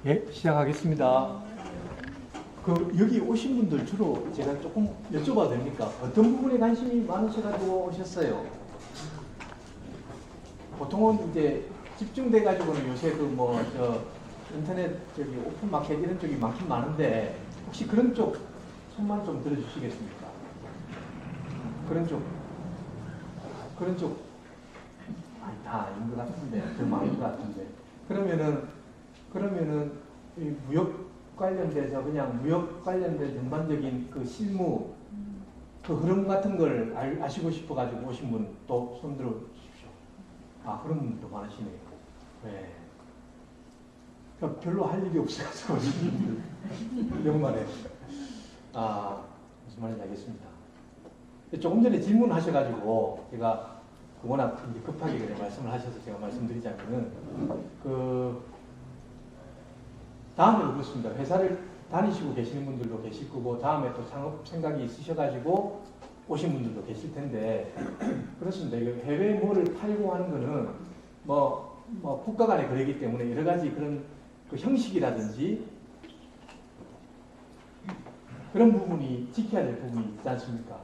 예, 시작하겠습니다. 여기 오신 분들 주로 제가 조금 여쭤봐도 됩니까? 어떤 부분에 관심이 많으셔가지고 오셨어요? 보통은 이제 집중돼가지고는 요새 인터넷 오픈 마켓 이런 쪽이 많긴 많은데 혹시 그런 쪽 손만 좀 들어주시겠습니까? 그런 쪽 아니 다 아닌 것 같은데 더 많은 것 같은데 그러면은 이 무역 관련돼서 그냥 무역 관련된 전반적인 그 실무 그 흐름 같은 걸 아시고 싶어가지고 오신 분 또 손 들어 주십시오. 아 그런 분도 많으시네요. 네. 그러니까 별로 할 일이 없어가지고 오신 분들 연말에 무슨 말인지 알겠습니다. 조금 전에 질문하셔가지고 제가 워낙 급하게 그냥 말씀을 하셔서 제가 말씀드리자면은 다음에 그렇습니다. 회사를 다니시고 계시는 분들도 계실 거고 다음에 또 창업 생각이 있으셔가지고 오신 분들도 계실 텐데 그렇습니다. 이거 해외 뭐를 팔고 하는 거는 국가 간에 그러기 때문에 여러 가지 그런 그 형식이라든지 그런 부분이 지켜야 될 부분이 있지 않습니까?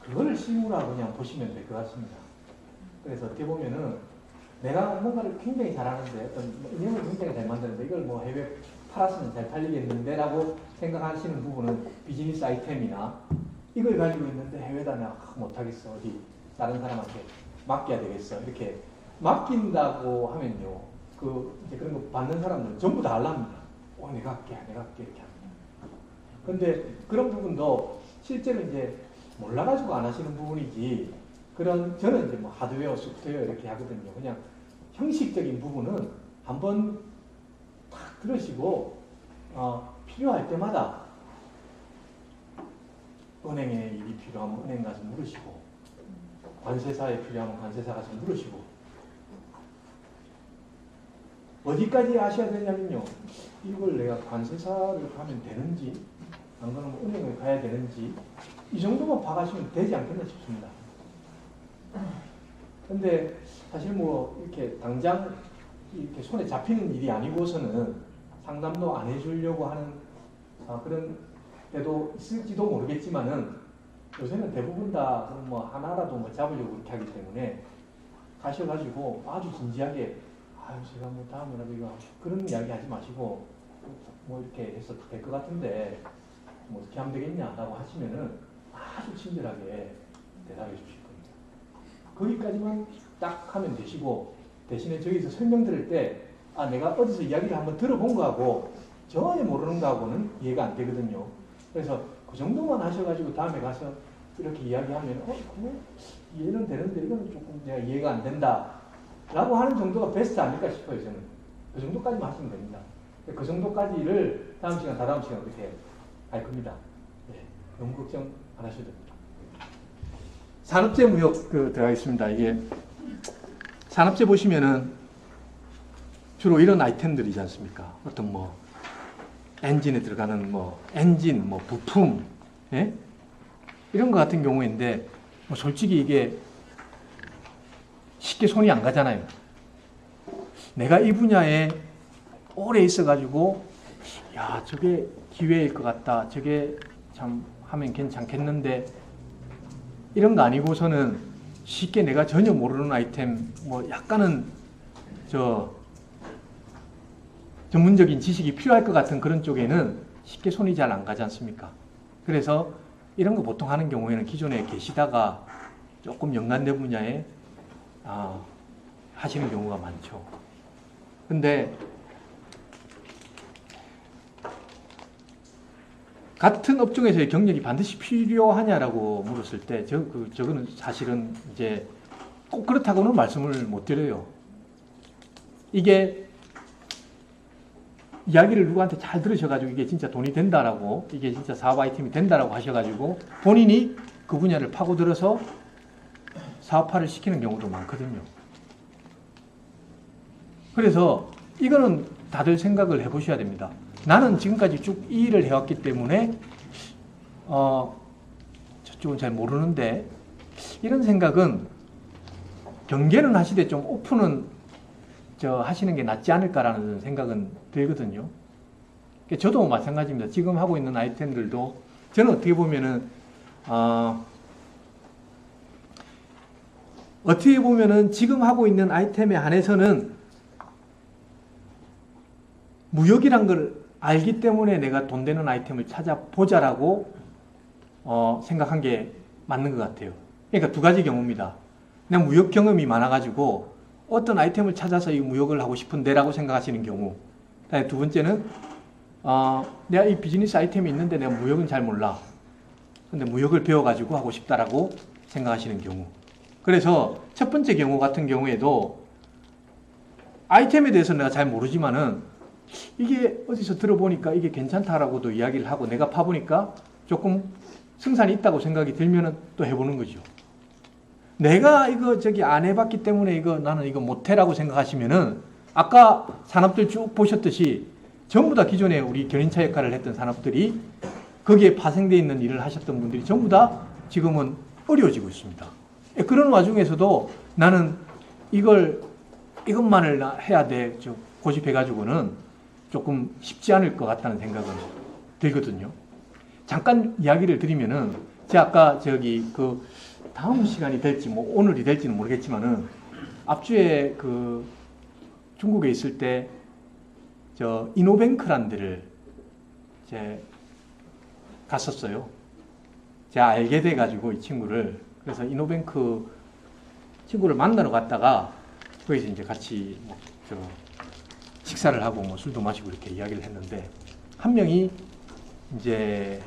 그거를 실무라고 그냥 보시면 될 것 같습니다. 그래서 어떻게 보면은 내가 뭔가를 굉장히 잘하는데 어떤 인형을 굉장히 잘 만드는데 이걸 해외 팔았으면 잘 팔리겠는데 라고 생각하시는 부분은 비즈니스 아이템이나 이걸 가지고 있는데 해외다 내가 못하겠어 어디 다른 사람한테 맡겨야 되겠어 이렇게 맡긴다고 하면요 이제 그런 거 받는 사람들은 전부 다 알랍니다. 내가 할게 이렇게 합니다. 근데 그런 부분도 실제로 이제 몰라가지고 안 하시는 부분이지 저는 이제 하드웨어, 소프트웨어 이렇게 하거든요. 그냥 형식적인 부분은 한번 탁 들으시고 필요할 때마다 은행에 일이 필요하면 은행 가서 물으시고 관세사에 필요하면 관세사 가서 물으시고 어디까지 아셔야 되냐면요. 이걸 내가 관세사를 가면 되는지 안 그러면 은행을 가야 되는지 이 정도만 봐가시면 되지 않겠나 싶습니다. 근데 사실 이렇게 당장 이렇게 손에 잡히는 일이 아니고서는 상담도 안 해주려고 하는 그런 때도 있을지도 모르겠지만은 요새는 대부분 다 하나라도 잡으려고 그렇게 하기 때문에 가셔가지고 아주 진지하게 제가 다음에라도 이거 그런 이야기 하지 마시고 이렇게 해서 될 것 같은데 어떻게 하면 되겠냐라고 하시면은 아주 친절하게 대답해 주실 겁니다. 거기까지만 딱 하면 되시고 대신에 저기서 설명 들을 때 내가 어디서 이야기를 한번 들어본 거하고 전혀 모르는 거하고는 이해가 안 되거든요. 그래서 그 정도만 하셔가지고 다음에 가서 이렇게 이야기하면 이해는 되는데 이건 조금 내가 이해가 안 된다 라고 하는 정도가 베스트 아닐까 싶어요. 저는 그 정도까지만 하시면 됩니다. 그 정도까지를 다음 시간 그렇게 할 겁니다. 네, 너무 걱정 안 하셔도 됩니다. 산업재 무역 들어가겠습니다. 이게 산업재 보시면은 주로 이런 아이템들이지 않습니까? 어떤 엔진에 들어가는 엔진, 부품, 예? 이런 거 같은 경우인데 솔직히 이게 쉽게 손이 안 가잖아요. 내가 이 분야에 오래 있어가지고 저게 기회일 것 같다. 저게 참 하면 괜찮겠는데 이런 거 아니고서는 쉽게 내가 전혀 모르는 아이템 약간은 전문적인 지식이 필요할 것 같은 그런 쪽에는 쉽게 손이 잘 안 가지 않습니까? 그래서 이런 거 보통 하는 경우에는 기존에 계시다가 조금 연관된 분야에 하시는 경우가 많죠. 근데 같은 업종에서의 경력이 반드시 필요하냐라고 물었을 때 저거는 사실은 이제 꼭 그렇다고는 말씀을 못 드려요. 이게 이야기를 누구한테 잘 들으셔가지고 이게 진짜 돈이 된다라고 이게 진짜 사업 아이템이 된다라고 하셔가지고 본인이 그 분야를 파고들어서 사업화를 시키는 경우도 많거든요. 그래서 이거는 다들 생각을 해보셔야 됩니다. 나는 지금까지 쭉 이 일을 해왔기 때문에 저쪽은 잘 모르는데 이런 생각은 경계는 하시되 좀 오픈은 하시는 게 낫지 않을까라는 생각은 들거든요. 저도 마찬가지입니다. 지금 하고 있는 아이템들도 저는 어떻게 보면은 지금 하고 있는 아이템에 한해서는 무역이란 걸 알기 때문에 내가 돈 되는 아이템을 찾아보자라고 생각한 게 맞는 것 같아요. 그러니까 두 가지 경우입니다. 그냥 무역 경험이 많아가지고 어떤 아이템을 찾아서 이 무역을 하고 싶은데라고 생각하시는 경우. 두 번째는 내가 이 비즈니스 아이템이 있는데 내가 무역은 잘 몰라. 근데 무역을 배워가지고 하고 싶다라고 생각하시는 경우. 그래서 첫 번째 경우 같은 경우에도 아이템에 대해서 내가 잘 모르지만은 이게 어디서 들어보니까 이게 괜찮다라고도 이야기를 하고 내가 파보니까 조금 승산이 있다고 생각이 들면은 또 해보는 거죠. 내가 이거 안 해봤기 때문에 나는 이거 못해라고 생각하시면은 아까 산업들 쭉 보셨듯이 전부 다 기존에 우리 견인차 역할을 했던 산업들이 거기에 파생되어 있는 일을 하셨던 분들이 전부 다 지금은 어려워지고 있습니다. 그런 와중에서도 나는 이것만을 해야 돼. 고집해가지고는 조금 쉽지 않을 것 같다는 생각은 들거든요. 잠깐 이야기를 드리면은, 제가 아까 다음 시간이 될지, 오늘이 될지는 모르겠지만은, 앞주에 중국에 있을 때, 이노뱅크라는 데를 갔었어요. 제가 알게 돼가지고 이 친구를. 그래서 이노뱅크 친구를 만나러 갔다가 거기서 이제 같이 식사를 하고 술도 마시고 이렇게 이야기를 했는데 한 명이 이제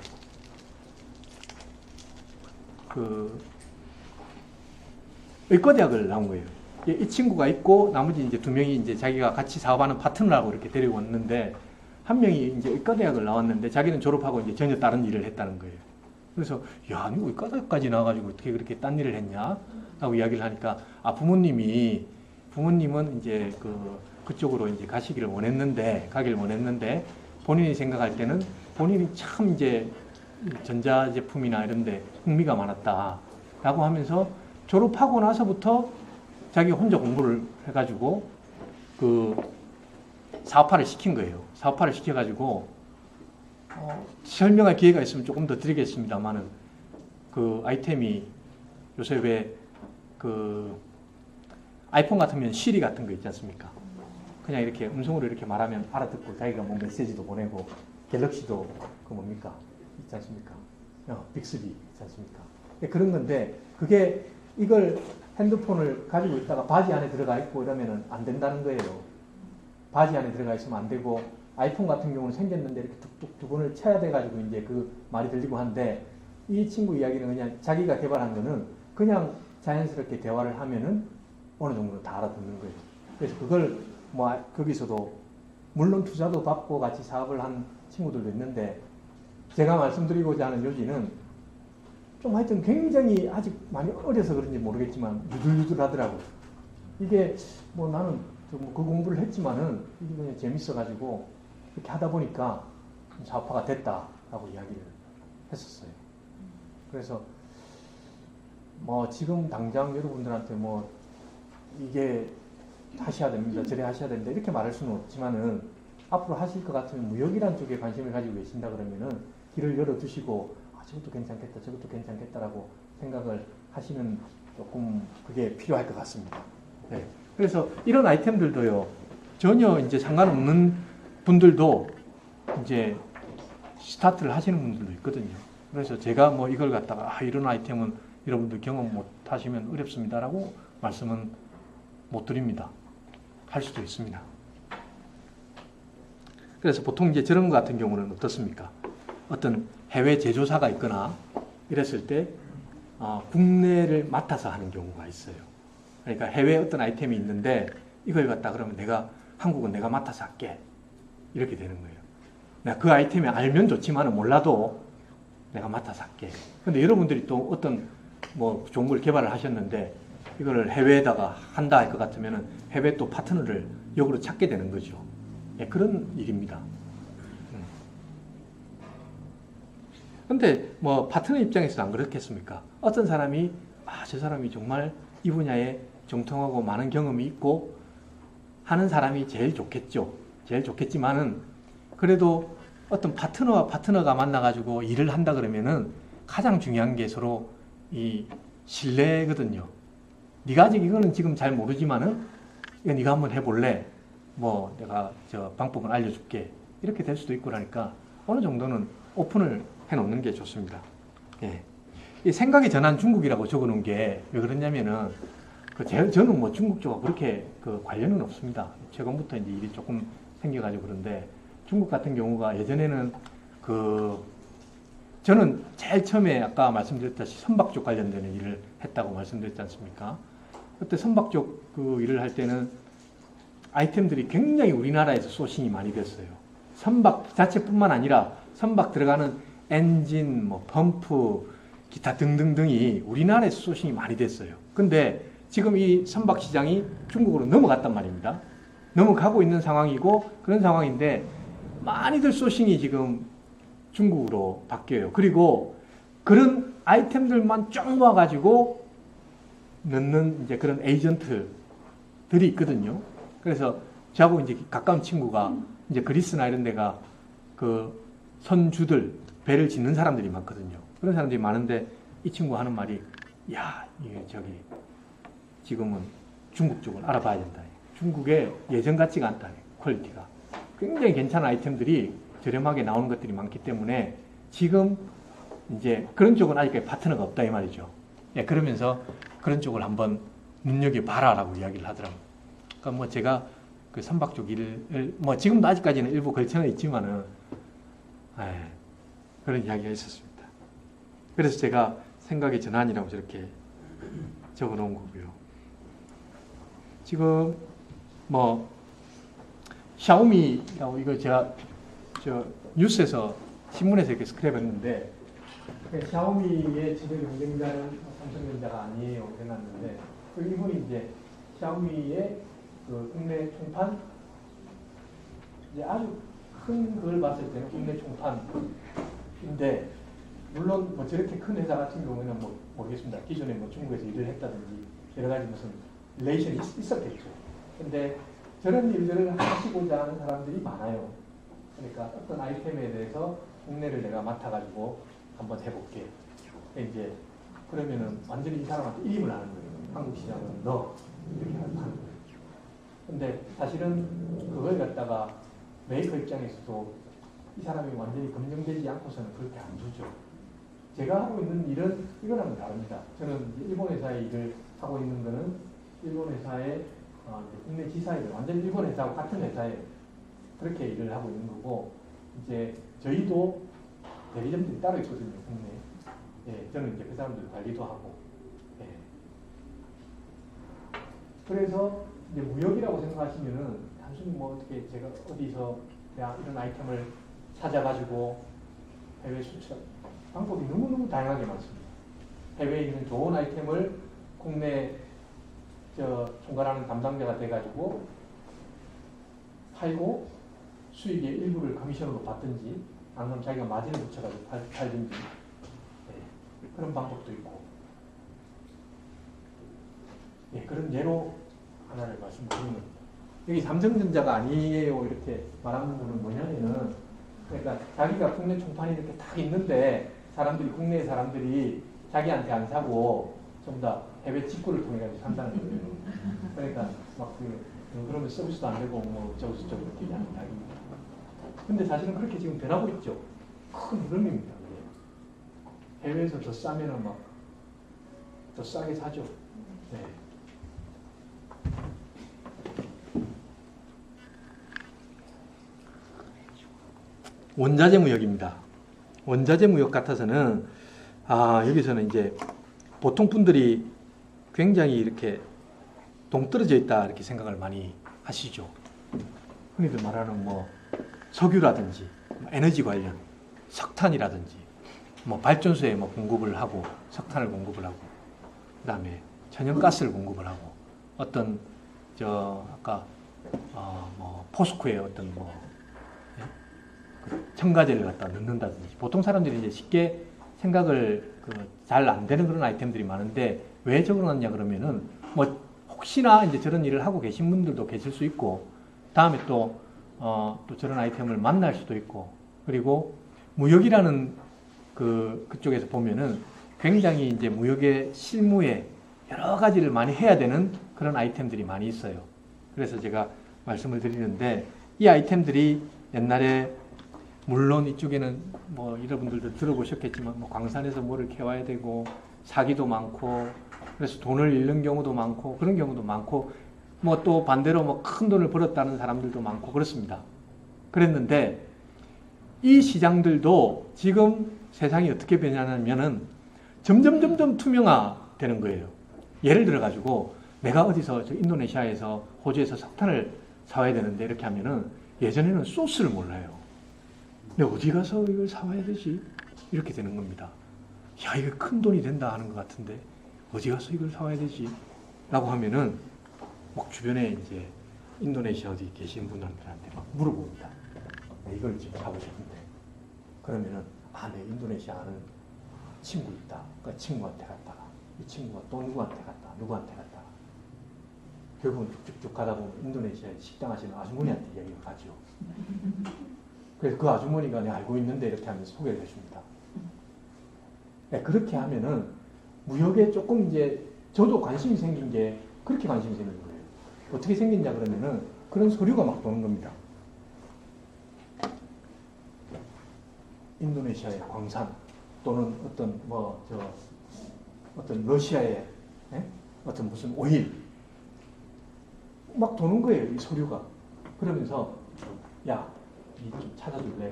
의과대학을 나온 거예요. 이 친구가 있고 나머지 이제 두 명이 이제 자기가 같이 사업하는 파트너라고 이렇게 데리고 왔는데 한 명이 이제 의과대학을 나왔는데 자기는 졸업하고 이제 전혀 다른 일을 했다는 거예요. 그래서 야, 너 의과대학까지 나와가지고 어떻게 그렇게 딴 일을 했냐? 라고 이야기를 하니까 부모님은 이제 그쪽으로 이제 가기를 원했는데 본인이 생각할 때는 본인이 참 이제 전자제품이나 이런데 흥미가 많았다라고 하면서 졸업하고 나서부터 자기 혼자 공부를 해가지고 사업화를 시킨 거예요. 사업화를 시켜가지고 설명할 기회가 있으면 조금 더 드리겠습니다만은 아이템이 요새 왜 아이폰 같으면 시리 같은 거 있지 않습니까? 그냥 이렇게 음성으로 이렇게 말하면 알아듣고 자기가 메시지도 보내고 갤럭시도 뭡니까? 있지 않습니까? 빅스비 있지 않습니까? 그런 건데 이걸 핸드폰을 가지고 있다가 바지 안에 들어가 있고 이러면은 안 된다는 거예요. 바지 안에 들어가 있으면 안 되고 아이폰 같은 경우는 생겼는데 이렇게 툭툭 두 번을 쳐야 돼가지고 이제 말이 들리고 한데 이 친구 이야기는 그냥 자기가 개발한 거는 그냥 자연스럽게 대화를 하면은 어느 정도 다 알아듣는 거예요. 그래서 그걸 거기서도 물론 투자도 받고 같이 사업을 한 친구들도 있는데 제가 말씀드리고자 하는 요지는 좀 하여튼 굉장히 아직 많이 어려서 그런지 모르겠지만 유들유들하더라고요. 이게 나는 그 공부를 했지만은 이게 그냥 재밌어가지고 이렇게 하다 보니까 사업화가 됐다라고 이야기를 했었어요. 그래서 지금 당장 여러분들한테 이게 하셔야 됩니다. 저래 하셔야 됩니다. 이렇게 말할 수는 없지만은 앞으로 하실 것 같으면 무역이란 쪽에 관심을 가지고 계신다 그러면은 길을 열어두시고 저것도 괜찮겠다, 저것도 괜찮겠다라고 생각을 하시는 조금 그게 필요할 것 같습니다. 네. 그래서 이런 아이템들도요, 전혀 이제 상관없는 분들도 이제 스타트를 하시는 분들도 있거든요. 그래서 제가 이걸 갖다가 이런 아이템은 여러분들 경험 못 하시면 어렵습니다라고 말씀은 못 드립니다. 할 수도 있습니다. 그래서 보통 이제 저런 것 같은 경우는 어떻습니까? 어떤 해외 제조사가 있거나 이랬을 때 국내를 맡아서 하는 경우가 있어요. 그러니까 해외에 어떤 아이템이 있는데 이걸 갖다 그러면 한국은 내가 맡아서 할게. 이렇게 되는 거예요. 내가 그 아이템이 알면 좋지만 몰라도 내가 맡아서 할게. 근데 여러분들이 또 어떤 좋은 걸 개발을 하셨는데 이거를 해외에다가 한다 할 것 같으면 해외 또 파트너를 역으로 찾게 되는 거죠. 그런 일입니다. 근데 뭐 파트너 입장에서는 안 그렇겠습니까? 어떤 사람이 저 사람이 정말 이 분야에 정통하고 많은 경험이 있고 하는 사람이 제일 좋겠죠. 제일 좋겠지만은 그래도 어떤 파트너와 파트너가 만나가지고 일을 한다 그러면은 가장 중요한 게 서로 이 신뢰거든요. 네가 아직 이거는 지금 잘 모르지만은 이거 네가 한번 해볼래? 뭐 내가 저 방법을 알려줄게. 이렇게 될 수도 있고 그러니까 어느 정도는 오픈을 해놓는 게 좋습니다. 예. 이 생각의 전환 중국이라고 적어놓은 게 왜 그러냐면은 저는 뭐 중국 쪽하고 그렇게 그 관련은 없습니다. 최근부터 이제 일이 조금 생겨가지고 그런데 중국 같은 경우가 예전에는 저는 제일 처음에 아까 말씀드렸다시피 선박 쪽 관련되는 일을 했다고 말씀드렸지 않습니까? 그때 선박 쪽 그 일을 할 때는 아이템들이 굉장히 우리나라에서 소싱이 많이 됐어요. 선박 자체뿐만 아니라 선박 들어가는 엔진, 뭐 펌프, 기타 등등등이 우리나라에서 소싱이 많이 됐어요. 근데 지금 이 선박 시장이 중국으로 넘어갔단 말입니다. 넘어가고 있는 상황이고 그런 상황인데 많이들 소싱이 지금 중국으로 바뀌어요. 그리고 그런 아이템들만 쫙 모아가지고 넣는 이제 그런 에이전트들이 있거든요. 그래서 저하고 이제 가까운 친구가 이제 그리스나 이런 데가 그 선주들, 배를 짓는 사람들이 많거든요. 그런 사람들이 많은데 이 친구가 하는 말이 야, 이게 저기 지금은 중국 쪽을 알아봐야 된다. 중국에 예전 같지가 않다. 퀄리티가. 굉장히 괜찮은 아이템들이 저렴하게 나오는 것들이 많기 때문에 지금 이제 그런 쪽은 아직까지 파트너가 없다 이 말이죠. 예, 그러면서 그런 쪽을 한번 눈여겨봐라라고 이야기를 하더라고요. 그러니까 뭐 제가 그 선박 쪽 일을 뭐 지금도 아직까지는 일부 걸쳐는 있지만은 그런 이야기가 있었습니다. 그래서 제가 생각의 전환이라고 저렇게 적어놓은 거고요. 지금 뭐 샤오미라고 이거 제가 저 뉴스에서 신문에서 이렇게 스크랩했는데 샤오미의 지배 경쟁자는 삼성전자가 아니에요 해놨는데 이분이 이제 샤오미의 그 국내 총판 이제 아주 큰 걸 봤을 때는 국내 총판인데 물론 뭐 저렇게 큰 회사 같은 경우에는 뭐 모르겠습니다. 기존에 뭐 중국에서 일을 했다든지 여러 가지 무슨 릴레이션이 있었겠죠. 근데 저런 일들을 하시고자 하는 사람들이 많아요. 그러니까 어떤 아이템에 대해서 국내를 내가 맡아가지고 한번 해볼게. 이제 그러면은 완전히 이 사람한테 일임을 하는 거예요. 한국 시장은 너 이렇게 하는 거예요. 근데 사실은 그걸 갖다가 메이커 입장에서도 이 사람이 완전히 검증되지 않고서는 그렇게 안 주죠. 제가 하고 있는 일은 이거랑은 다릅니다. 저는 일본 회사의 일을 하고 있는 거는 일본 회사의 국내 지사에 완전 일본 회사하고 같은 회사에 그렇게 일을 하고 있는 거고 이제 저희도 대리점들이 따로 있거든요. 국내. 예, 저는 이제 그 사람들 관리도 하고. 예. 그래서 이제 무역이라고 생각하시면은 단순히 뭐 어떻게 제가 어디서 이런 아이템을 찾아가지고 해외 수출 방법이 너무너무 다양하게 많습니다. 해외에 있는 좋은 아이템을 국내 총괄하는 담당자가 돼가지고 팔고 수익의 일부를 커미션으로 받든지 아니면 자기가 마진을 붙여가지고 팔든지 네, 그런 방법도 있고 네, 그런 예로 하나를 말씀드리는 겁니다. 여기 삼성전자가 아니에요 이렇게 말하는 분은 뭐냐면은 그러니까 자기가 국내 총판이 이렇게 딱 있는데 사람들이 국내 사람들이 자기한테 안 사고 좀 더 해외 직구를 통해 가지고 산다는 거예요. 그러니까 막 그러면 서비스도 안 되고 뭐 어쩌고저쩌고 이렇게 하는 이야기입니다. 근데 사실은 그렇게 지금 변하고 있죠. 큰 흐름입니다. 해외에서 더 싸면은 막 더 싸게 사죠. 네. 원자재 무역입니다. 원자재 무역 같아서는 여기서는 이제 보통 분들이 굉장히 이렇게 동떨어져 있다 이렇게 생각을 많이 하시죠. 흔히들 말하는 뭐 석유라든지 에너지 관련 석탄이라든지 뭐 발전소에 뭐 공급을 하고 석탄을 공급을 하고 그다음에 천연가스를 공급을 하고 어떤 아까 뭐 포스코의 어떤 뭐 첨가제를 갖다 넣는다든지 보통 사람들이 이제 쉽게 생각을 잘 안 되는 그런 아이템들이 많은데 왜 적어놨냐 그러면은 뭐 혹시나 이제 저런 일을 하고 계신 분들도 계실 수 있고 다음에 또 저런 아이템을 만날 수도 있고 그리고 무역이라는 그쪽에서 보면은 굉장히 이제 무역의 실무에 여러 가지를 많이 해야 되는 그런 아이템들이 많이 있어요. 그래서 제가 말씀을 드리는데 이 아이템들이 옛날에 물론 이쪽에는 뭐 여러분들도 들어보셨겠지만 뭐 광산에서 뭐를 캐와야 되고 사기도 많고 그래서 돈을 잃는 경우도 많고 그런 경우도 많고 뭐 또 반대로 뭐 큰 돈을 벌었다는 사람들도 많고 그렇습니다. 그랬는데 이 시장들도 지금 세상이 어떻게 변하냐면은 점점 투명화되는 거예요. 예를 들어 가지고 내가 어디서 인도네시아에서 호주에서 석탄을 사와야 되는데 이렇게 하면은 예전에는 소스를 몰라요. 근데 어디 가서 이걸 사와야 되지? 이렇게 되는 겁니다. 야, 이거 큰 돈이 된다 하는 것 같은데 어디 가서 이걸 사와야 되지? 라고 하면은 막 주변에 이제 인도네시아 어디 계신 분들한테 막 물어봅니다. 이걸 지금 사고 싶은데 그러면은 내 인도네시아 아는 친구 있다. 그 친구한테 갔다가 이 친구가 또 누구한테 갔다가 결국은 쭉쭉쭉 가다 보면 인도네시아에 식당 하시는 아주머니한테 이야기가 가죠. 그래서 그 아주머니가 내가 알고 있는데 이렇게 하면서 소개를 해줍니다. 네, 그렇게 하면은 무역에 조금 이제 저도 관심이 생긴 게 그렇게 관심이 생긴 거예요. 어떻게 생겼냐 그러면은 그런 서류가 막 도는 겁니다. 인도네시아의 광산 또는 어떤 러시아의 어떤 무슨 오일 막 도는 거예요. 이 서류가. 그러면서 야, 이거 좀 찾아줄래?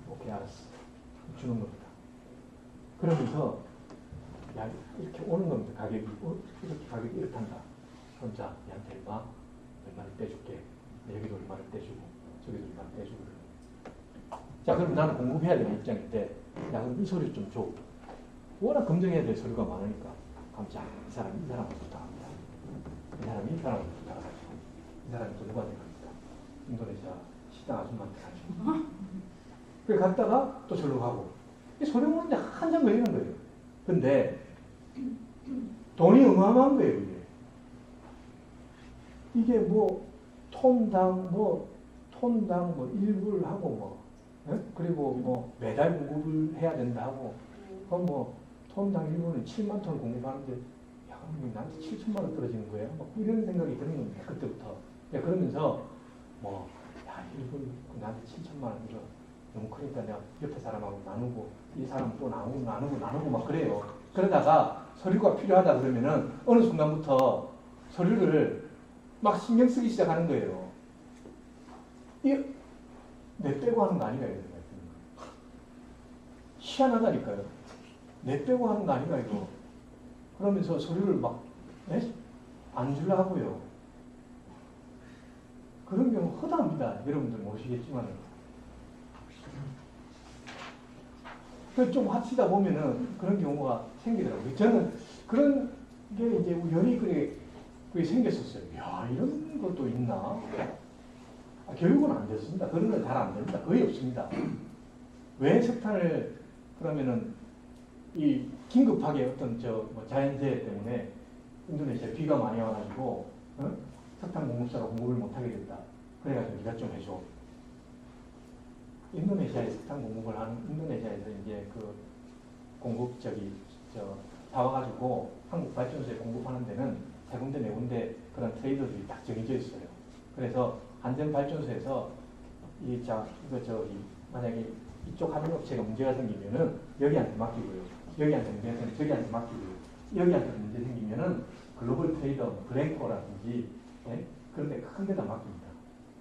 오케이, 알았어. 주는 겁니다. 그러면서 야, 이렇게 오는 겁니다. 가격이 이렇게 가격이 이렇단다. 그럼 자, 얘한테 얼마를 떼줄게. 여기도 얼마를 떼주고 저기도 얼마를 떼주고. 자, 그럼 나는 공급해야 되는 입장인데 야, 그럼 이 서류 좀 줘. 워낙 검증해야 될 서류가 많으니까 그럼 자, 이 사람한테 부탁합니다. 이 사람한테 부탁을 하죠. 이 사람이 또 누구한테 갑니까? 인도네시아 식당 아줌마한테 가죠. 그래 갔다가 또 절로 가고 이 서류 보는데 한참 걸리는 거예요. 근데 돈이 어마어마한 거예요. 이게 뭐 톤당 뭐 1불 하고 뭐 그리고 뭐 매달 공급을 해야 된다 하고 그럼 뭐 톤당 1불은 7만 톤 공급하는데 야, 그럼 나한테 7천만 원 떨어지는 거예요? 막 이런 생각이 드는 겁니다. 그때부터. 그러면서 뭐 야, 1불 나한테 7천만 원 이거 너무 크니까 내가 옆에 사람하고 나누고 이 사람 또 나누고 막 그래요. 그러다가 서류가 필요하다 그러면은 어느 순간부터 서류를 막 신경 쓰기 시작하는 거예요. 이게 내 빼고 하는 거 아닌가 이런 생각이 드는 거예요. 희한하다니까요. 내 빼고 하는 거 아닌가 이거. 그러면서 서류를 막 안 주려고 하고요. 그런 경우 허다합니다. 여러분들 모르시겠지만 좀 하시다 보면은 그런 경우가 생기더라고요. 저는 그런 게 이제 우연히 그게 생겼었어요. 야, 이런 것도 있나? 교육은 안 됐습니다. 그런 건 잘 안 됩니다. 거의 없습니다. 왜 석탄을 그러면은 이 긴급하게 어떤 뭐 자연재해 때문에 인도네시아에 비가 많이 와가지고 석탄 공급사가 공급을 못하게 된다. 그래가지고 네가 좀 해줘. 인도네시아에 석탄 공급을 하는 인도네시아에서 이제 그 공급 다 와가지고 한국 발전소에 공급하는 데는 세 군데 네 군데 그런 트레이더들이 딱 정해져 있어요. 그래서 한전발전소에서 만약에 이쪽 하는 업체가 문제가 생기면은 여기한테 맡기고요. 여기한테 문제가 생기면 저기한테 맡기고요. 여기한테 문제 생기면은 글로벌 트레이더, 그랭코라든지 그런 데 큰 데다 맡깁니다.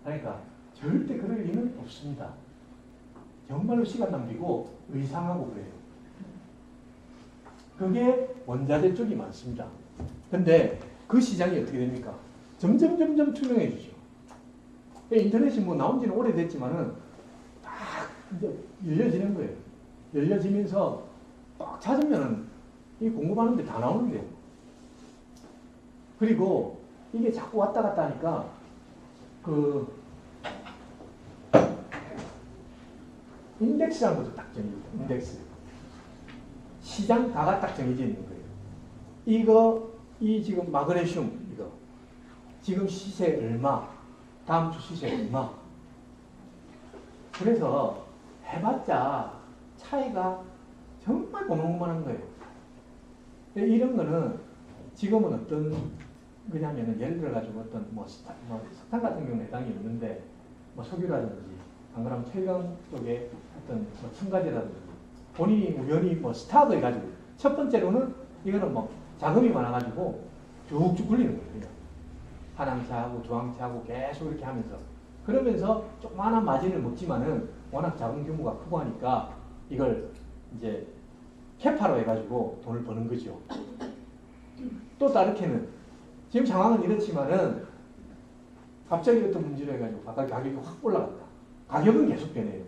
그러니까 절대 그럴 리는 없습니다. 정말로 시간 낭비고 의상하고 그래요. 그게 원자재 쪽이 많습니다. 근데 그 시장이 어떻게 됩니까? 점점 투명해지죠. 인터넷이 뭐 나온 지는 오래됐지만은 딱 이제 열려지는 거예요. 열려지면서 딱 찾으면은 이 공급하는데 다 나오는데요. 그리고 이게 자꾸 왔다 갔다 하니까 인덱스라는 것도 딱 정해집니다. 인덱스. 시장가가 딱 정해져 있는 거예요. 이 지금 마그네슘, 이거. 지금 시세 얼마, 다음 주 시세 얼마. 그래서 해봤자 차이가 정말 고만고만한 거예요. 이런 거는 지금은 어떤 거냐면은 예를 들어가지고 어떤 석탄 같은 경우는 해당이 없는데 석유라든지 안 그러면 철강 쪽에 어떤 첨가제라든지 본인이 우연히 스타트를 가지고 첫 번째로는 이거는 자금이 많아가지고 쭉쭉 굴리는 거예요. 한항차하고 주항차하고 계속 이렇게 하면서 그러면서 조그마한 마진을 먹지만은 워낙 자금 규모가 크고 하니까 이걸 이제 캐파로 해가지고 돈을 버는 거죠. 또 다르게는 지금 상황은 이렇지만은 갑자기 어떤 문제로 해가지고 가격이 확 올라갔다. 가격은 계속 변해요.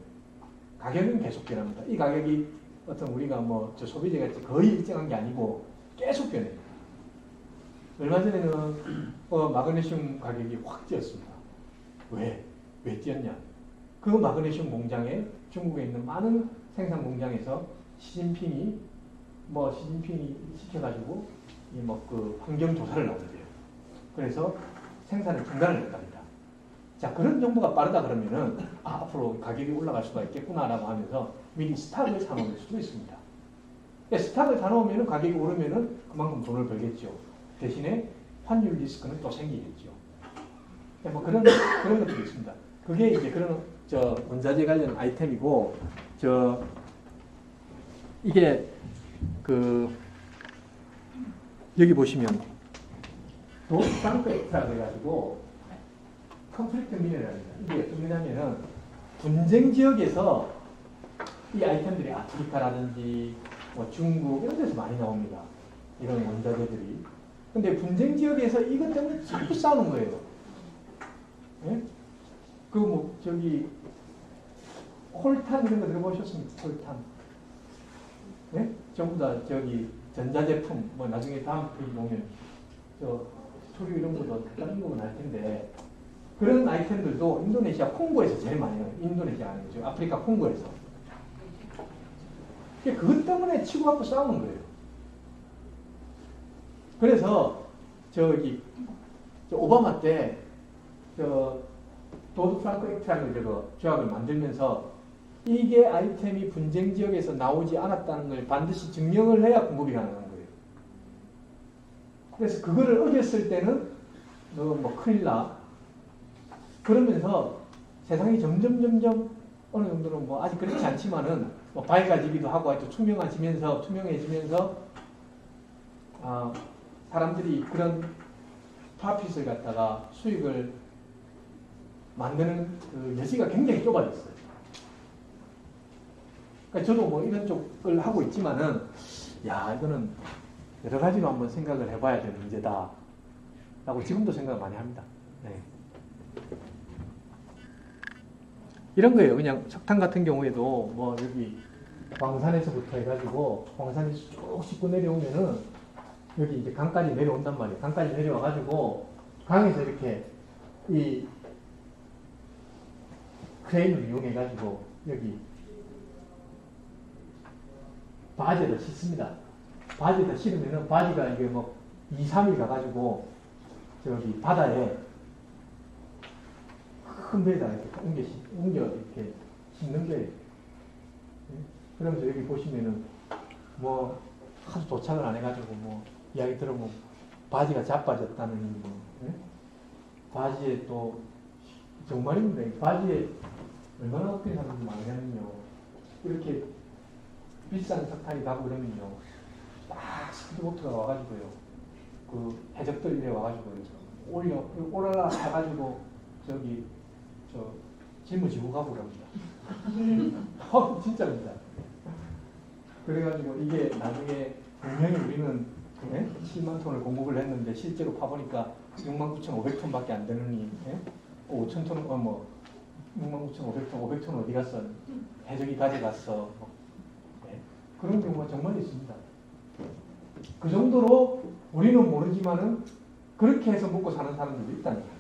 가격은 계속 변합니다. 이 가격이 어떤 우리가 저 소비재같이 거의 일정한 게 아니고 계속 변해요. 얼마 전에는 마그네슘 가격이 확 뛰었습니다. 왜 뛰었냐? 그 마그네슘 공장에 중국에 있는 많은 생산 공장에서 시진핑이 시켜가지고 그 환경 조사를 나온대요. 그래서 생산을 중단을 했답니다. 자, 그런 정보가 빠르다 그러면은 앞으로 가격이 올라갈 수가 있겠구나라고 하면서 미리 스탁을 사놓을 수도 있습니다. 스탁을 사놓으면은 가격이 오르면은 그만큼 돈을 벌겠죠. 대신에 환율 리스크는 또 생기겠죠. 그런 것들이 있습니다. 그게 이제 그런 원자재 관련 아이템이고 이게 여기 보시면 도프랑크엑스라 그래가지고 컨플릭트 미네랄입니다. 이게 어떤 거냐면은 분쟁 지역에서 이 아이템들이 아프리카라든지 중국 이런 데서 많이 나옵니다. 이런 원자재들이. 근데 분쟁 지역에서 이것 때문에 자꾸 싸우는 거예요. 예? 콜탄 이런 거 들어보셨습니까? 콜탄. 예? 전부 다 전자제품, 나중에 다음 페이지 보면, 서류 이런 것도 다른 부분 할 텐데, 그런 아이템들도 인도네시아 콩고에서 제일 많이 나와요. 인도네시아 아니죠. 아프리카 콩고에서. 그것 때문에 치고받고 싸우는 거예요. 그래서, 오바마 때, 도드 프랑크 액트라는 조약을 만들면서 이게 아이템이 분쟁 지역에서 나오지 않았다는 걸 반드시 증명을 해야 공급이 가능한 거예요. 그래서 그거를 어겼을 때는 너 큰일 나. 그러면서 세상이 점점 어느 정도는 아직 그렇지 않지만은 밝아지기도 하고 하여튼 투명해지면서 사람들이 그런 프로핏을 갖다가 수익을 만드는 그 여지가 굉장히 좁아졌어요. 그러니까 저도 이런 쪽을 하고 있지만은, 이거는 여러 가지로 한번 생각을 해봐야 되는 문제다. 라고 지금도 생각을 많이 합니다. 네. 이런 거예요. 그냥 석탄 같은 경우에도 여기 광산에서부터 해가지고 광산이 쭉 씻고 내려오면은 여기 이제 강까지 내려온단 말이에요. 강까지 내려와가지고 강에서 이렇게 이 크레인을 이용해가지고 여기 바지에다 싣습니다. 바지에다 싣으면은 바지가 이게 2, 3일 가가지고 바다에 큰 배에다 이렇게 옮겨 이렇게 싣는 거예요. 그러면서 여기 보시면은 하도 도착을 안 해가지고 이야기 들어보면 바지가 자빠졌다는 바지에 또 정말입니다. 바지에 얼마나 어떻게 사람들이 많냐면요. 이렇게 비싼 석탄이 가고 그러면요. 딱 스피드보트가 와가지고요. 그 해적들 이래 와가지고 올라가 해가지고 짊어지고 가고 그럽니다. 진짜입니다. 그래가지고 이게 나중에 분명히 우리는 7만 톤을 공급을 했는데 실제로 파보니까 69,500톤밖에 안 되느니 5,000톤 69,500톤 500톤 어디 갔어? 해적이 가져갔어. 그런 경우가 정말 있습니다. 그 정도로 우리는 모르지만은 그렇게 해서 먹고 사는 사람들도 있다는 거예요.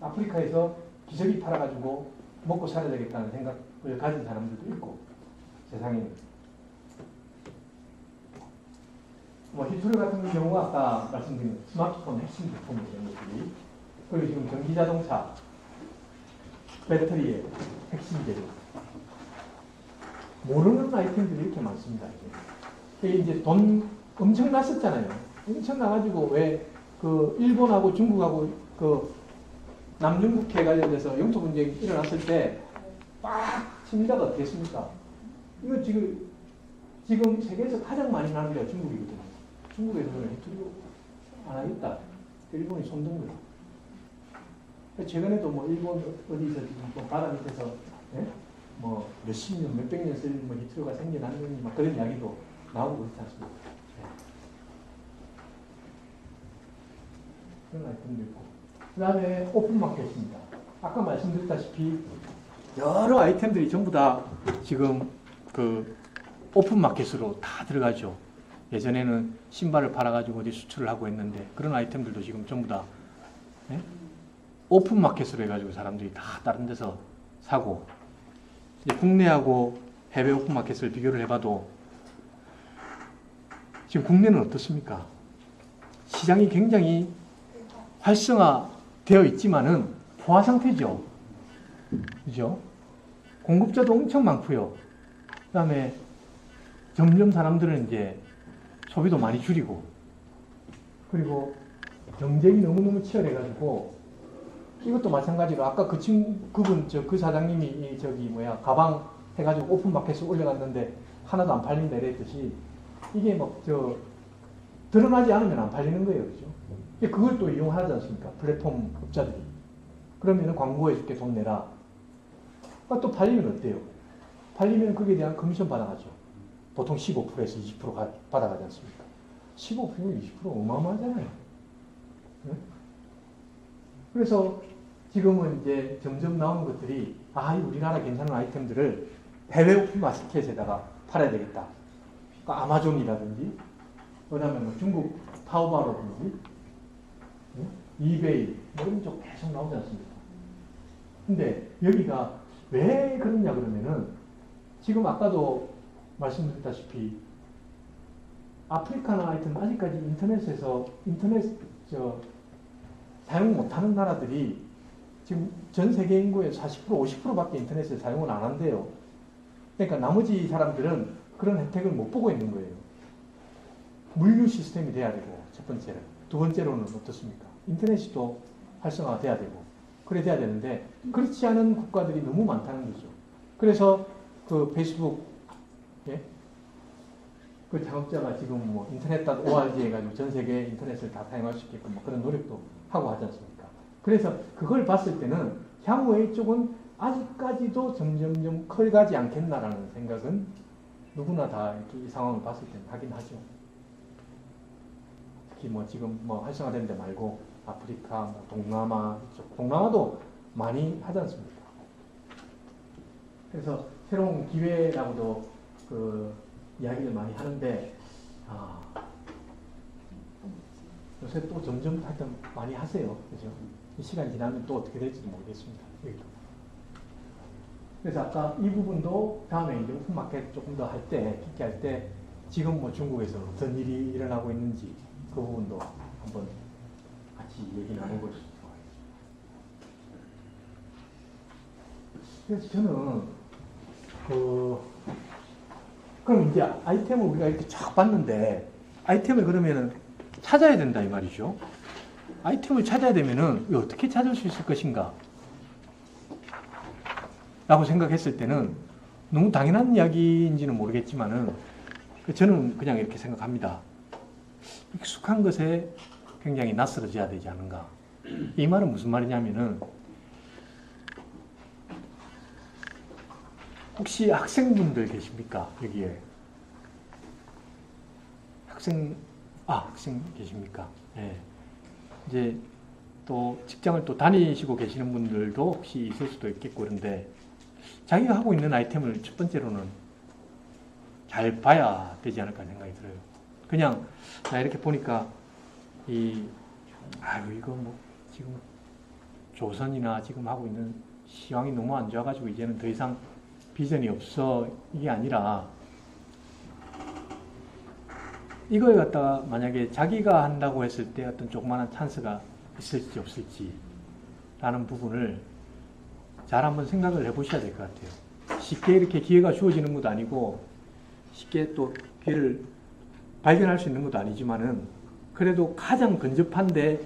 아프리카에서 기저귀 팔아가지고 먹고 살아야 되겠다는 생각을 가진 사람들도 있고 세상에는. 뭐 히트로 같은 경우가 아까 말씀드린 스마트폰 핵심 부품이에요. 이런 것들이. 그리고 지금 전기자동차 배터리의 핵심 재료. 모르는 아이템들이 이렇게 많습니다. 이게 이제 돈 엄청 났었잖아요. 엄청 나가지고 왜 그 일본하고 중국하고 그 남중국해 관련돼서 영토 분쟁이 일어났을 때 빡 칩니다가 어떻겠습니까? 이거 지금 세계에서 가장 많이 나는 데가 중국이거든요. 중국에서는 히트리오 안 하겠다. 일본이 손든 거예요. 최근에도 뭐 일본 어디서 뭐 바다 밑에서 예? 뭐 몇십 년, 몇백 년 쓸 뭐 히트리오가 생겨나는 막 그런 이야기도 나오고 그렇지 않습니까? 예. 그런 아이템도 있고. 그 다음에 오픈마켓입니다. 아까 말씀드렸다시피 여러 아이템들이 전부 다 지금 그 오픈마켓으로 다 들어가죠. 예전에는 신발을 팔아가지고 어디 수출을 하고 했는데 그런 아이템들도 지금 전부 다 예? 오픈마켓으로 해가지고 사람들이 다 다른 데서 사고 이제 국내하고 해외 오픈마켓을 비교를 해봐도 지금 국내는 어떻습니까? 시장이 굉장히 활성화되어 있지만은 포화 상태죠. 그죠? 공급자도 엄청 많고요. 그 다음에 점점 사람들은 이제 소비도 많이 줄이고 그리고 경쟁이 너무너무 치열해가지고 이것도 마찬가지로 아까 그분 그 사장님이 가방 해가지고 오픈마켓에 올려갔는데 하나도 안 팔린다 이랬듯이 이게 막 드러나지 않으면 안 팔리는 거예요. 그죠? 그걸 또 이용하지 않습니까? 플랫폼 업자들이. 그러면 광고해 줄게 돈 내라. 또 팔리면 어때요? 팔리면 거기에 대한 커미션 받아가죠. 보통 15%에서 20% 받아가지 않습니까? 15%, 20% 어마어마하잖아요. 네? 그래서 지금은 이제 점점 나오는 것들이 우리나라 괜찮은 아이템들을 해외 오픈 마켓에다가 팔아야 되겠다. 그러니까 아마존이라든지, 그다음에 뭐 중국 타오바오라든지, 이베이 이런 쪽 계속 나오지 않습니까? 근데 여기가 왜 그러냐 그러면은 지금 아까도 말씀드렸다시피 아프리카나 하여튼 아직까지 인터넷 사용 못하는 나라들이 지금 전 세계 인구의 40% 50%밖에 인터넷을 사용을 안 한대요. 그러니까 나머지 사람들은 그런 혜택을 못 보고 있는 거예요. 물류 시스템이 돼야 되고 첫 번째는. 두 번째로는 어떻습니까? 인터넷이 또 활성화돼야 되고 그래 돼야 되는데 그렇지 않은 국가들이 너무 많다는 거죠. 그래서 그 페이스북 그 창업자가 지금 뭐 인터넷.org 해가지고 전 세계 인터넷을 다 사용할 수 있게끔 뭐 그런 노력도 하고 하지 않습니까? 그래서 그걸 봤을 때는 향후에 이쪽은 아직까지도 점점점 커가지 않겠나라는 생각은 누구나 다 이렇게 이 상황을 봤을 때는 하긴 하죠. 특히 뭐 지금 뭐 활성화된 데 말고 아프리카, 뭐 동남아 이쪽, 동남아도 많이 하지 않습니까? 그래서 새로운 기회라고도 그 이야기를 많이 하는데 요새 또 점점 하여튼 많이 하세요. 그죠? 이 시간 지나면 또 어떻게 될지도 모르겠습니다. 여기도. 그래서 아까 이 부분도 다음에 이제 오픈마켓 조금 더 할 때, 깊게 할 때, 지금 뭐 중국에서 어떤 일이 일어나고 있는지 그 부분도 한번 같이 얘기 나눠볼 수 있도록 하겠습니다. 그래서 저는 그럼 이제 아이템을 우리가 이렇게 쫙 봤는데 아이템을 그러면은 찾아야 된다 이 말이죠. 아이템을 찾아야 되면은 어떻게 찾을 수 있을 것인가? 라고 생각했을 때는 너무 당연한 이야기인지는 모르겠지만은 저는 그냥 이렇게 생각합니다. 익숙한 것에 굉장히 낯설어져야 되지 않은가. 이 말은 무슨 말이냐면은 혹시 학생분들 계십니까? 여기에. 학생 계십니까? 네. 이제 또 직장을 또 다니시고 계시는 분들도 혹시 있을 수도 있겠고 그런데 자기가 하고 있는 아이템을 첫 번째로는 잘 봐야 되지 않을까 생각이 들어요. 그냥 나 이렇게 보니까 이거 뭐 지금 조선이나 지금 하고 있는 시황이 너무 안 좋아가지고 이제는 더 이상 비전이 없어 이게 아니라 이걸 갖다가 만약에 자기가 한다고 했을 때 어떤 조그마한 찬스가 있을지 없을지 라는 부분을 잘 한번 생각을 해보셔야 될 것 같아요. 쉽게 이렇게 기회가 주어지는 것도 아니고 쉽게 또 기회를 발견할 수 있는 것도 아니지만은 그래도 가장 근접한데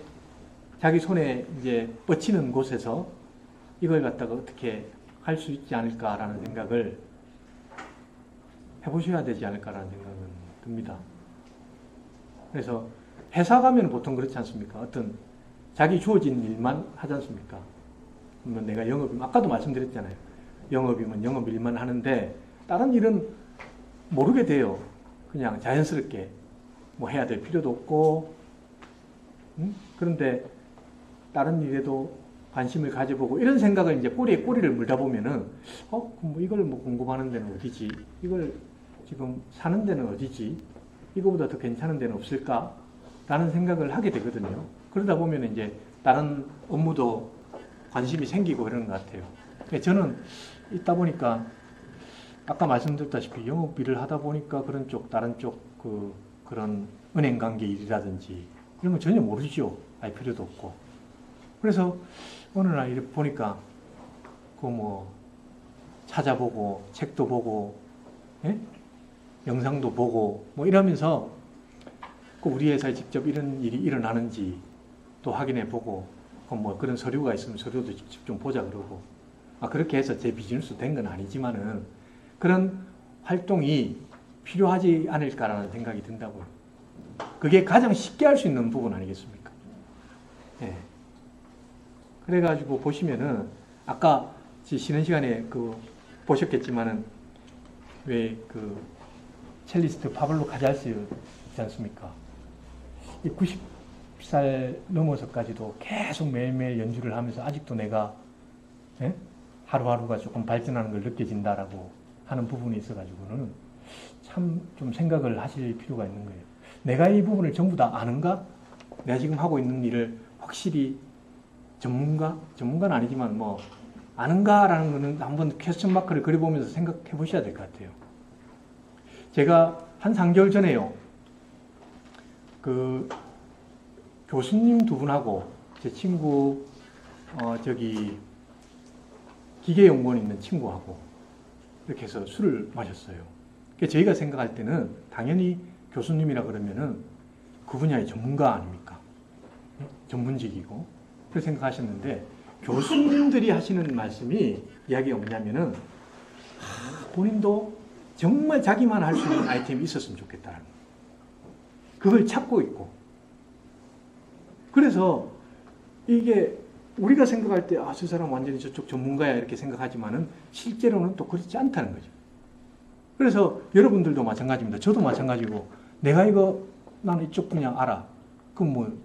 자기 손에 이제 뻗치는 곳에서 이걸 갖다가 어떻게 할 수 있지 않을까라는 생각을 해보셔야 되지 않을까라는 생각은 듭니다. 그래서 회사 가면 보통 그렇지 않습니까? 어떤 자기 주어진 일만 하지 않습니까? 그러면 내가 영업이면 아까도 말씀드렸잖아요. 영업이면 영업 일만 하는데 다른 일은 모르게 돼요. 그냥 자연스럽게 뭐 해야 될 필요도 없고 그런데 다른 일에도 관심을 가져보고 이런 생각을 이제 꼬리에 꼬리를 물다 보면은 뭐 이걸 뭐 공부하는 데는 어디지? 이걸 지금 사는 데는 어디지? 이거보다 더 괜찮은 데는 없을까? 라는 생각을 하게 되거든요. 그러다 보면 이제 다른 업무도 관심이 생기고 그러는 것 같아요. 저는 있다 보니까 아까 말씀드렸다시피 영업 일을 하다 보니까 그런 쪽, 다른 쪽 그런 은행 관계 일이라든지 이런 거 전혀 모르죠. 알 필요도 없고. 그래서 어느 날 이렇게 보니까 그 뭐 찾아보고 책도 보고 예? 영상도 보고 뭐 이러면서 그 우리 회사에 직접 이런 일이 일어나는지 또 확인해 보고 뭐 그런 서류가 있으면 서류도 직접 좀 보자 그러고 그렇게 해서 제 비즈니스 된 건 아니지만은 그런 활동이 필요하지 않을까라는 생각이 든다고요. 그게 가장 쉽게 할 수 있는 부분 아니겠습니까? 예. 그래가지고 보시면은 아까 쉬는 시간에 보셨겠지만은 왜 첼리스트 파블로 카잘스 있지 않습니까? 이 90살 넘어서까지도 계속 매일매일 연주를 하면서 아직도 내가 예? 하루하루가 조금 발전하는 걸 느껴진다라고 하는 부분이 있어가지고는 참 좀 생각을 하실 필요가 있는 거예요. 내가 이 부분을 전부 다 아는가? 내가 지금 하고 있는 일을 확실히 전문가는 아니지만 뭐 아는가라는 거는 한번 퀘스천 마크를 그려보면서 생각해 보셔야 될 것 같아요. 제가 한 3개월 전에요. 교수님 두 분하고 제 친구 기계연구원 있는 친구하고 이렇게 해서 술을 마셨어요. 저희가 생각할 때는 당연히 교수님이라 그러면은 그 분야의 전문가 아닙니까? 전문직이고 그렇게 생각하셨는데 교수님들이 하시는 말씀이 이야기가 뭐냐면은 본인도 정말 자기만 할 수 있는 아이템이 있었으면 좋겠다는 거예요. 그걸 찾고 있고 그래서 이게 우리가 생각할 때 저 사람 완전히 저쪽 전문가야 이렇게 생각하지만은 실제로는 또 그렇지 않다는 거죠. 그래서 여러분들도 마찬가지입니다. 저도 마찬가지고 내가 나는 이쪽 분야 알아. 그럼 뭐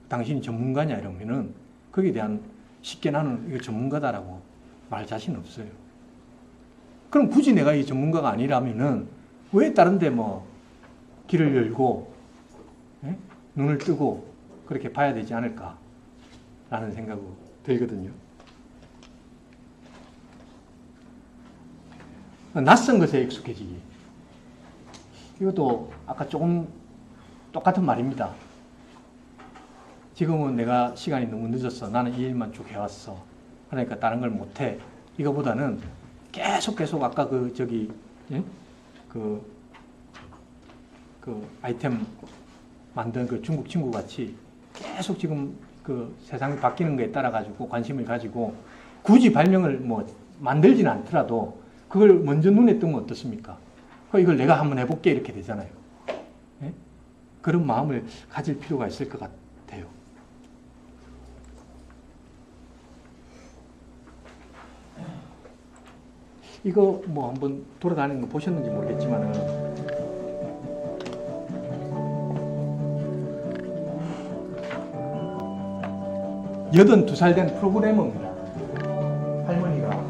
당신이 전문가냐 이러면은 거기에 대한 쉽게 나는 이거 전문가다라고 말 자신 없어요. 그럼 굳이 내가 이 전문가가 아니라면은 왜 다른 데 뭐 길을 열고 눈을 뜨고 그렇게 봐야 되지 않을까라는 생각이 들거든요. 낯선 것에 익숙해지기. 이것도 아까 조금 똑같은 말입니다. 지금은 내가 시간이 너무 늦었어. 나는 이 일만 쭉 해왔어. 그러니까 다른 걸 못해. 이거보다는 계속 아까 아이템 만든 중국 친구 같이 계속 지금 세상이 바뀌는 거에 따라 가지고 관심을 가지고 굳이 발명을 뭐 만들지는 않더라도 그걸 먼저 눈에 뜨면 어떻습니까? 이걸 내가 한번 해볼게 이렇게 되잖아요. 예? 그런 마음을 가질 필요가 있을 것 같아요. 이거 뭐 한번 돌아다니는 거 보셨는지 모르겠지만은 82살 된 프로그래머입니다. 할머니가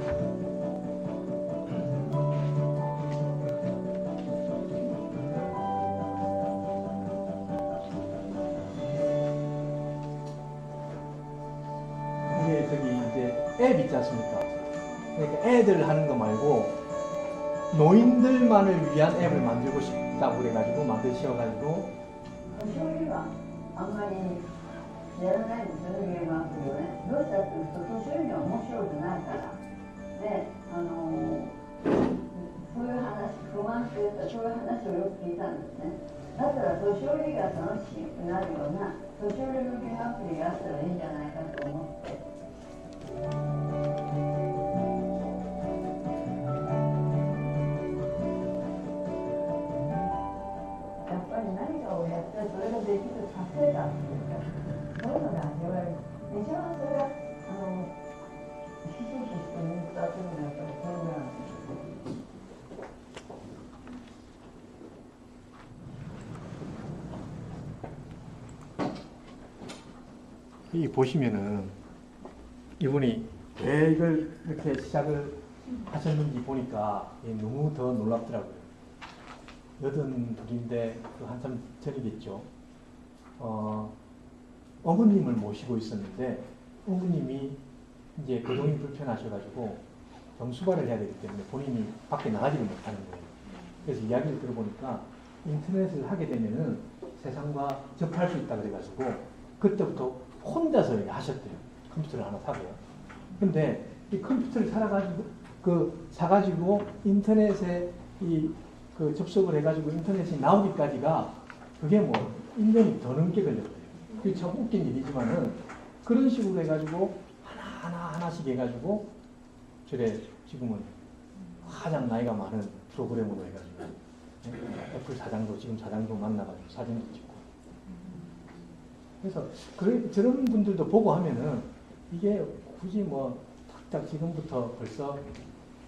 이게 이제 앱 있지 않습니까? 그러니까 애들 하는 거 말고 노인들만을 위한 앱을 만들고 짜고 그래가지고 만드셔가지고 年寄りはあんまりやらないでそういうゲームアプリをね。どうしたっていうと年寄りには面白くないから。で、そういう話、不満っていうかそういう話をよく聞いたんですね。だったら年寄りが楽しくなるような年寄り向けのアプリがあったらいいんじゃないかと思って。やっぱり何かをやってそれができる達成感っていうか、そういうのが味わえる。一番それがひしひしと身に伝わってるのはやっぱりそれぐらいなんですよね。 이 보시면은 이분이 왜 이걸 이렇게 시작을 하셨는지 보니까 너무 더 놀랍더라고요. 82인데 그 한참 전이겠죠. 어머님을 모시고 있었는데 어머님이 이제 거동이 불편하셔가지고 정수발을 해야 되기 때문에 본인이 밖에 나가지를 못하는 거예요. 그래서 이야기를 들어보니까 인터넷을 하게 되면은 세상과 접할 수 있다 그래가지고 그때부터 혼자서 하셨대요. 컴퓨터를 하나 사고요. 근데 이 컴퓨터를 사가지고 인터넷에 그 접속을 해가지고 인터넷이 나오기까지가 그게 뭐 1년이 더 넘게 걸렸대요. 그게 참 웃긴 일이지만은 그런 식으로 해가지고 하나씩 해가지고 저래 지금은 가장 나이가 많은 프로그램으로 해가지고 애플 사장도 지금 사장도 만나가지고 사진도 찍고 그래서 저런 분들도 보고 하면은 이게 굳이 뭐 탁탁 지금부터 벌써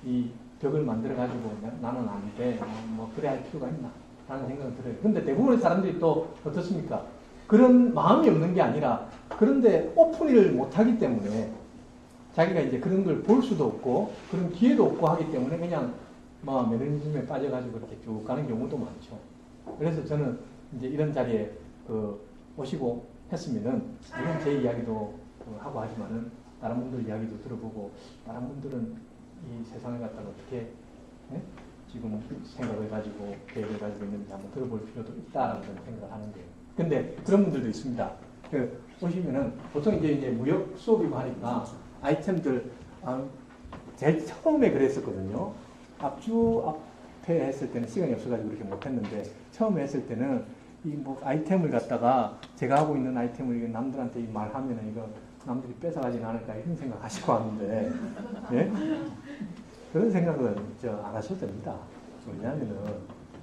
이 벽을 만들어가지고 나는 안 돼. 뭐 그래 할 필요가 있나 라는 생각이 들어요. 근데 대부분의 사람들이 또 어떻습니까? 그런 마음이 없는 게 아니라 그런데 오픈을 못하기 때문에 자기가 이제 그런 걸 볼 수도 없고 그런 기회도 없고 하기 때문에 그냥 뭐 매너리즘에 빠져가지고 이렇게 쭉 가는 경우도 많죠. 그래서 저는 이제 이런 자리에 오시고 했으면은 물론 제 이야기도 하고 하지만은 다른 분들 이야기도 들어보고 다른 분들은 이 세상을 갖다가 어떻게 지금 생각을 가지고 계획을 가지고 있는지 한번 들어볼 필요도 있다라는 생각을 하는 거예요. 근데 그런 분들도 있습니다. 보시면은 보통 이제 무역 수업이고 하니까 아이템들 제일 처음에 그랬었거든요. 앞에 했을 때는 시간이 없어가지고 그렇게 못했는데 처음에 했을 때는 이 뭐 아이템을 갖다가 제가 하고 있는 아이템을 남들한테 말하면은 이거 남들이 뺏어가지는 않을까 이런 생각 하시고 왔는데 예? 그런 생각은 안 하셔도 됩니다. 왜냐하면은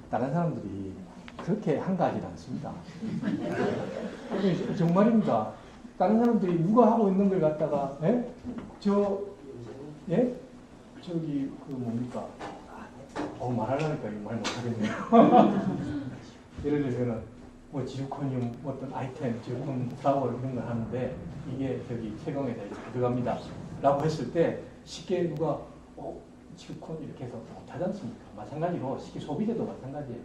다른 사람들이 그렇게 한가하지 않습니다. 정말입니다. 다른 사람들이 누가 하고 있는 걸 갖다가 저기 그 뭡니까 말하려니까 말 못하겠네요. 예를 들면 뭐 지루코늄 어떤 아이템, 지루코늄 플라워 이런 걸 하는데 이게 저기 채광에 들어갑니다. 라고 했을 때 쉽게 누가 지루코늄 이렇게 해서 못하지 않습니까? 마찬가지로 쉽게 소비자도 마찬가지예요.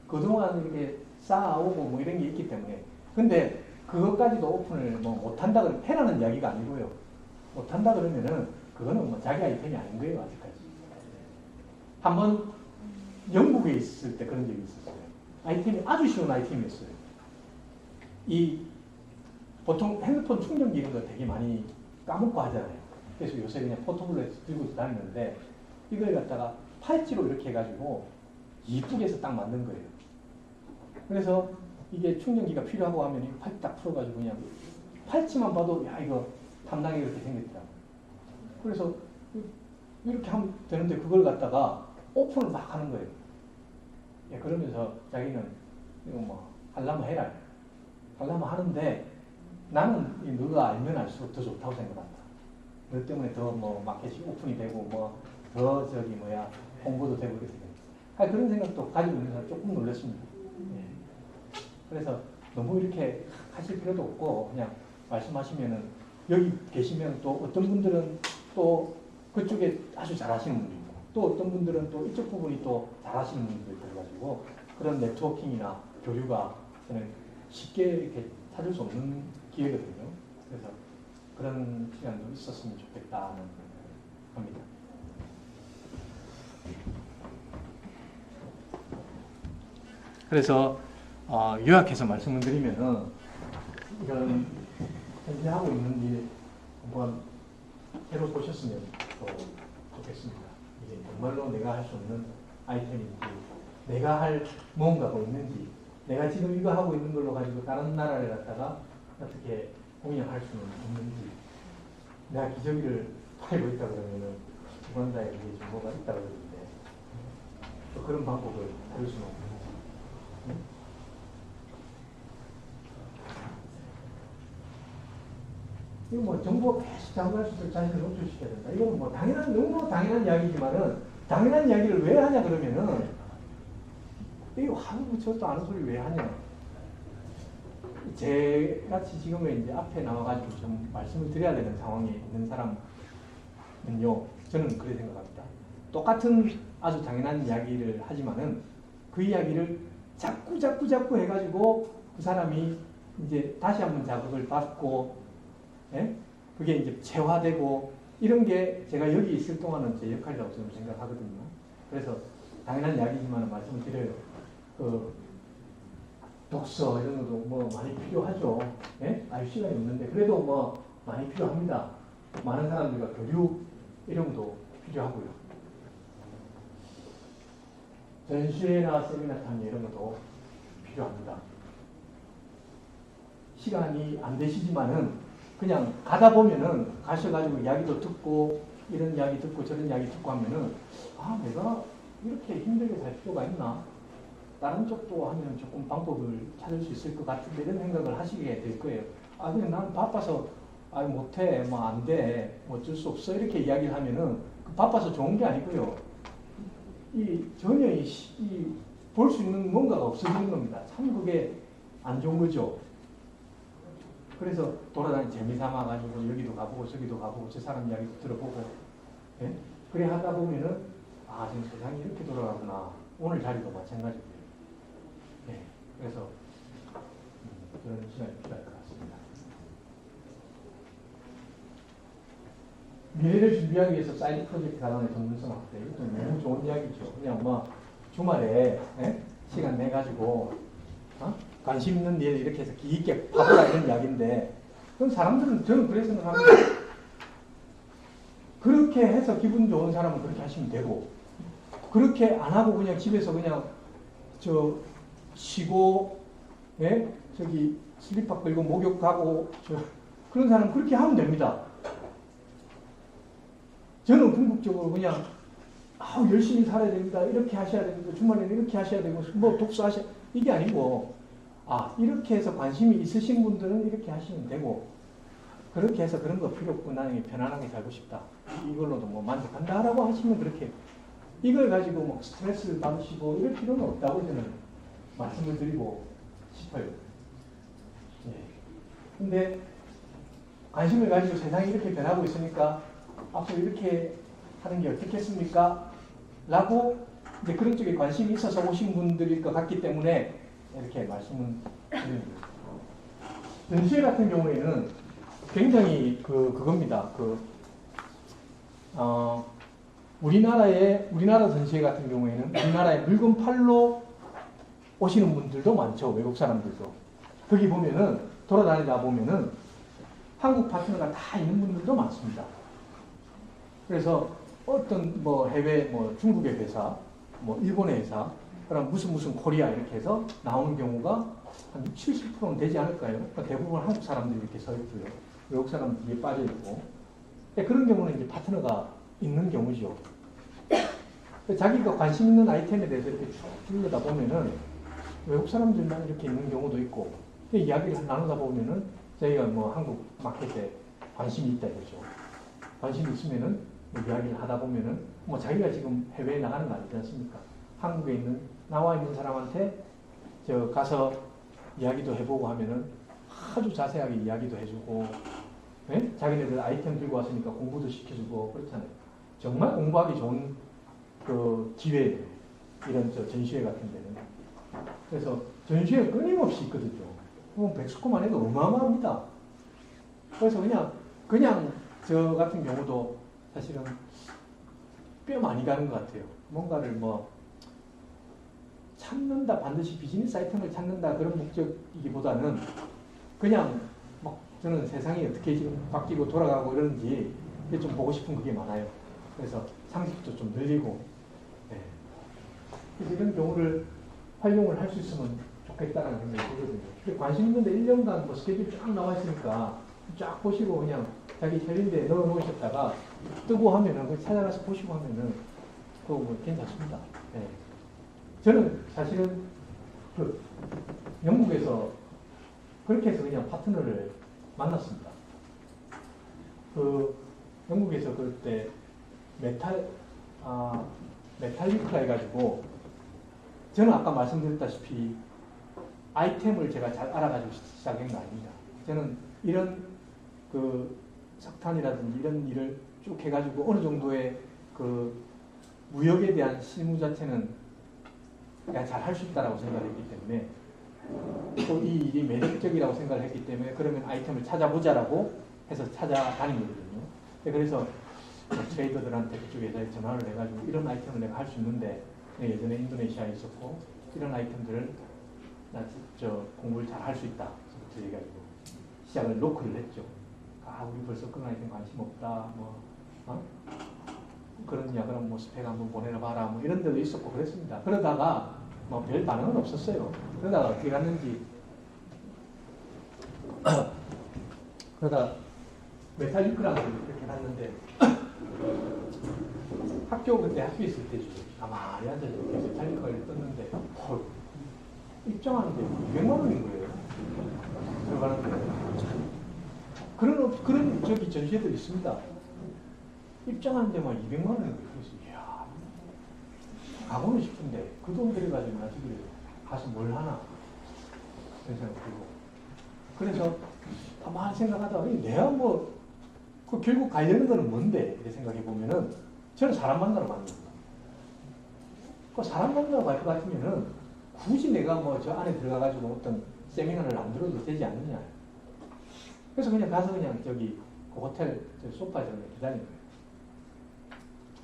그동안 이렇게 쌓아오고 뭐 이런 게 있기 때문에 근데 그것까지도 오픈을 뭐 못한다 그러면 해라는 이야기가 아니고요. 못한다 그러면은 그거는 뭐 자기 아이템이 아닌 거예요. 아직까지. 한번 영국에 있을 때 그런 적이 있었어요. 아이템이 아주 쉬운 아이템이었어요. 보통 핸드폰 충전기 이런 거 되게 많이 까먹고 하잖아요. 그래서 요새 그냥 포터블렛 들고 다니는데 이걸 갖다가 팔찌로 이렇게 해가지고 이쁘게 해서 딱 만든 거예요. 그래서 이게 충전기가 필요하고 하면 이거 팔찌 딱 풀어가지고 그냥 팔찌만 봐도 야 이거 탐나게 이렇게 생겼더라고요. 그래서 이렇게 하면 되는데 그걸 갖다가 오픈을 막 하는 거예요. 예, 그러면서 자기는 이거 뭐 하려면 해라. 하려면 하는데 나는 너가 알면 알수록 더 좋다고 생각한다. 너 때문에 더 뭐 마켓이 오픈이 되고 뭐 더 홍보도 되고 이렇게 생각했어요. 그런 생각도 가지고 있는 사람 조금 놀랐습니다. 예. 그래서 너무 이렇게 하실 필요도 없고 그냥 말씀하시면은 여기 계시면 또 어떤 분들은 또 그쪽에 아주 잘하시는 분도 있고 또 어떤 분들은 또 이쪽 부분이 또 잘하시는 분들도 있어가지고 그런 네트워킹이나 교류가 저는 쉽게 이렇게 찾을 수 없는 기회거든요. 그래서 그런 시간도 있었으면 좋겠다는 생각을 합니다. 그래서 요약해서 말씀을 드리면은 이런 현재 하고 있는 일 한번 해보셨으면 좋겠습니다. 이게 정말로 내가 할 수 없는 아이템인지, 내가 할 뭔가가 있는지, 내가 지금 이거 하고 있는 걸로 가지고 다른 나라를 갖다가 어떻게 공략할 수는 없는지, 내가 기저귀를 팔고 있다 그러면은 우간다에 이게 정보가 있다 그러는데 또 그런 방법을 할 수는 없는지. 이거 뭐 정보가 계속 장구할 수 있도록 자신을 노출시켜야 된다. 이건 뭐 너무 당연한 이야기지만은, 당연한 이야기를 왜 하냐 그러면은, 이거 하고 저도 아는 소리 왜 하냐. 제같이 지금의 이제 앞에 나와가지고 좀 말씀을 드려야 되는 상황에 있는 사람은요, 저는 그렇게 생각합니다. 똑같은 아주 당연한 이야기를 하지만은 그 이야기를 자꾸 해가지고 그 사람이 이제 다시 한번 자극을 받고, 예? 그게 이제 체화되고, 이런 게 제가 여기 있을 동안은 제 역할이라고 저는 생각하거든요. 그래서 당연한 이야기지만 말씀을 드려요. 독서 이런 것도 뭐 많이 필요하죠. 예? 시간이 없는데 그래도 뭐 많이 필요합니다. 많은 사람들과 교류 이런 것도 필요하고요. 전시회나 세미나 참여 이런 것도 필요합니다. 시간이 안 되시지만은 그냥 가다 보면은 가셔가지고 이야기도 듣고, 이런 이야기 듣고 저런 이야기 듣고 하면은, 내가 이렇게 힘들게 살 필요가 있나? 다른 쪽도 하면 조금 방법을 찾을 수 있을 것 같은데, 이런 생각을 하시게 될 거예요. 그냥 난 바빠서 못해, 뭐 안 돼, 뭐 어쩔 수 없어, 이렇게 이야기를 하면은 바빠서 좋은 게 아니고요. 전혀 볼 수 있는 뭔가가 없어지는 겁니다. 참 그게 안 좋은 거죠. 그래서 돌아다니 재미삼아가지고 여기도 가보고 저기도 가보고 저 사람 이야기도 들어보고, 예? 그래 하다 보면은 지금 세상이 이렇게 돌아가구나. 오늘 자리도 마찬가지고요. 예. 그래서 그런 시간이 필요할 것 같습니다. 미래를 준비하기 위해서 사이드 프로젝트 가단의 전문성 확대, 이것도 너무 좋은 이야기죠. 그냥 뭐 주말에 시간 내가지고 관심 있는 일 이렇게 해서 깊게 파보라 이런 이야기인데, 그럼 사람들은, 저는 그렇게 생각합니다. 그렇게 해서 기분 좋은 사람은 그렇게 하시면 되고, 그렇게 안 하고 그냥 집에서 그냥 쉬고, 저기 슬리퍼 끌고 목욕 가고, 그런 사람은 그렇게 하면 됩니다. 저는 궁극적으로 그냥 열심히 살아야 됩니다. 이렇게 하셔야 됩니다. 주말에는 이렇게 하셔야 되고, 뭐 독서하셔야, 이게 아니고, 이렇게 해서 관심이 있으신 분들은 이렇게 하시면 되고, 그렇게 해서 그런 거 필요 없고 나는 편안하게 살고 싶다. 이걸로도 뭐 만족한다라고 하시면 그렇게, 이걸 가지고 뭐 스트레스를 받으시고 이럴 필요는 없다고 저는 말씀을 드리고 싶어요. 근데 관심을 가지고 세상이 이렇게 변하고 있으니까 앞으로 이렇게 하는 게 어떻겠습니까? 라고 이제 그런 쪽에 관심이 있어서 오신 분들일 것 같기 때문에 이렇게 말씀을 드립니다. 전시회 같은 경우에는 굉장히 그겁니다. 우리나라 전시회 같은 경우에는 우리나라에 물건 팔러 오시는 분들도 많죠. 외국 사람들도. 거기 보면은, 돌아다니다 보면은 한국 파트너가 다 있는 분들도 많습니다. 그래서 어떤 뭐 해외, 뭐 중국의 회사, 뭐 일본의 회사, 그럼 무슨 코리아 이렇게 해서 나오는 경우가 한 70%는 되지 않을까요? 그러니까 대부분 한국 사람들이 이렇게 서 있고요. 외국 사람 뒤에 빠져 있고. 그런 경우는 이제 파트너가 있는 경우죠. 자기가 관심 있는 아이템에 대해서 이렇게 쭉 둘러다 보면은 외국 사람들만 이렇게 있는 경우도 있고, 이야기를 나누다 보면은 저희가 뭐 한국 마켓에 관심이 있다 이거죠. 관심이 있으면은 뭐 이야기를 하다 보면은 뭐 자기가 지금 해외에 나가는 거 아니지 않습니까? 한국에 나와 있는 사람한테 가서 이야기도 해보고 하면은 아주 자세하게 이야기도 해주고, 자기네들 아이템 들고 왔으니까 공부도 시켜주고 그렇잖아요. 정말 공부하기 좋은 기회예요. 이런 전시회 같은 데는. 그래서 전시회 끊임없이 있거든요. 그럼 백스코만 해도 어마어마합니다. 그래서 그냥 저 같은 경우도 사실은 꽤 많이 가는 것 같아요. 뭔가를 찾는다, 반드시 비즈니스 아이템을 찾는다 그런 목적이기보다는 그냥 막 저는 세상이 어떻게 지금 바뀌고 돌아가고 이러는지 좀 보고 싶은 그게 많아요. 그래서 상식도 좀 늘리고, 네. 그래서 이런 경우를 활용을 할 수 있으면 좋겠다는 생각이 들거든요. 근데 관심 있는데 1년간 뭐 스케줄이 쫙 나와 있으니까 쫙 보시고 그냥 자기 캘린더에 넣어 놓으셨다가 뜨고 하면은 그 찾아가서 보시고 하면은 그거 뭐 괜찮습니다. 네. 저는 사실은 그 영국에서 그렇게 해서 그냥 파트너를 만났습니다. 그 영국에서 그때 메탈리크라 해가지고 저는 아까 말씀드렸다시피 아이템을 제가 잘 알아가지고 시작한 거 아닙니다. 저는 이런 그 석탄이라든지 이런 일을 쭉 해가지고 어느 정도의 그 무역에 대한 실무 자체는 내가 잘 할 수 있다라고 생각을 했기 때문에 또 이 일이 매력적이라고 생각을 했기 때문에 그러면 아이템을 찾아보자라고 해서 찾아다닌 거거든요. 그래서 트레이더들한테 그쪽에서 전화를 해가지고 이런 아이템을 내가 할 수 있는데 예전에 인도네시아에 있었고 이런 아이템들을 나 저 공부를 잘 할 수 있다. 그래서 얘기해가지고 시작을 노크를 했죠. 아 우리 벌써 그런 아이템 관심 없다. 뭐 그러냐 그럼 뭐 스펙 한번 보내라 봐라 뭐 이런 데도 있었고 그랬습니다. 그러다가 뭐 별 반응은 없었어요. 그러다가 어떻게 갔는지 그러다 메탈리크라고 이렇게 갔는데 그때 학교에 있을 때죠. 가만히 앉아서 메탈리크를 떴는데 입장하는데 200만 원인 거예요. 들어가는데 그런 저기 전시회들 있습니다. 입장하는 데만 200만 원인 거예요. 그래서 이야 가고는 싶은데 그 돈 들여가지고 나 지금 가서 뭘 하나 그런 생각 들고 그래서 가만히 생각하다가 내가 뭐 결국 가려는 거는 뭔데 이렇게 생각해 보면은 저는 사람 만나러 가는 겁니다. 그 사람 만나러 갈 것 같으면은 굳이 내가 뭐 저 안에 들어가가지고 어떤 세미나를 안 들어도 되지 않느냐. 그래서 그냥 가서 그냥 저기 그 호텔 저 소파에 기다린 거예요.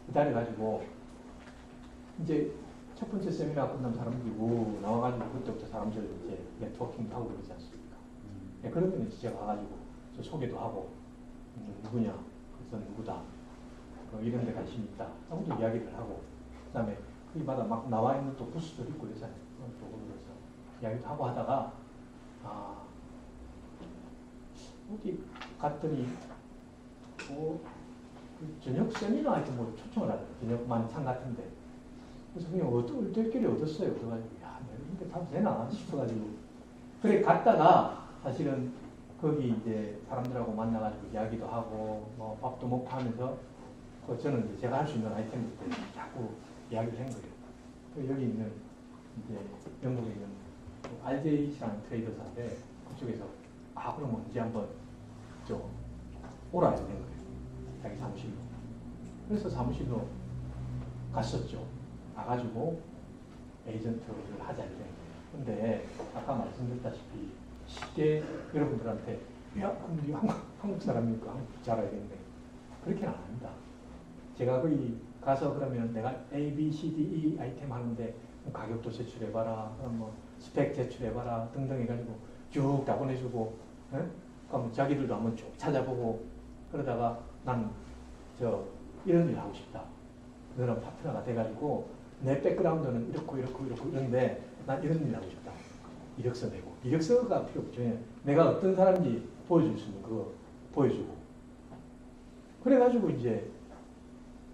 기다려가지고 이제 첫 번째 세미나 끝나면 사람들이 나와가지고 그때부터 사람들 이제 네트워킹도 하고 그러지 않습니까? 네, 그러면 이제 제가 가가지고 저 소개도 하고 누구냐, 그래서 누구다, 이런 데 관심이 있다. 하고 이야기를 하고 그 다음에 거기마다 막 나와 있는 또 부스도 있고 그러잖아요. 그래서 이야기도 하고 하다가 어디 갔더니 저녁 세미나 하여튼 뭐 초청을 하더라고요. 저녁 만찬 같은데. 그래서 그냥 얼떨결에 얻었어요. 그래가지고, 야, 내가 이렇게 타도 되나 싶어가지고. 그래, 갔다가 사실은 거기 이제 사람들하고 만나가지고 이야기도 하고, 뭐 밥도 먹고 하면서, 저는 이제 제가 할 수 있는 아이템들 자꾸 이야기를 한 거예요. 여기 있는, 이제 영국에 있는 RJ라는 트레이더사인데, 그쪽에서, 그럼 언제 한번 오라 해야 되는 거예요. 자기 사무실로. 그래서 사무실로 갔었죠. 가가지고 에이전트를 하자 이래. 근데 아까 말씀드렸다시피 쉽게 여러분들한테 야, 그럼 네 한국 사람이니까 한국 잘 알아야겠네. 그렇게는 안 합니다. 제가 거기 가서 그러면 내가 A, B, C, D, E 아이템 하는데 가격도 제출해봐라, 뭐 스펙 제출해봐라 등등 해가지고 쭉 다 보내주고, 그럼 자기들도 한번 쭉 찾아보고 그러다가 난 이런 일 하고 싶다. 그런 파트너가 돼가지고 내 백그라운드는 이렇고 이런데 난 이런 일 하고 싶다. 이력서 내고. 이력서가 필요 없죠. 내가 어떤 사람인지 보여줄 수 있는 그거 보여주고. 그래가지고 이제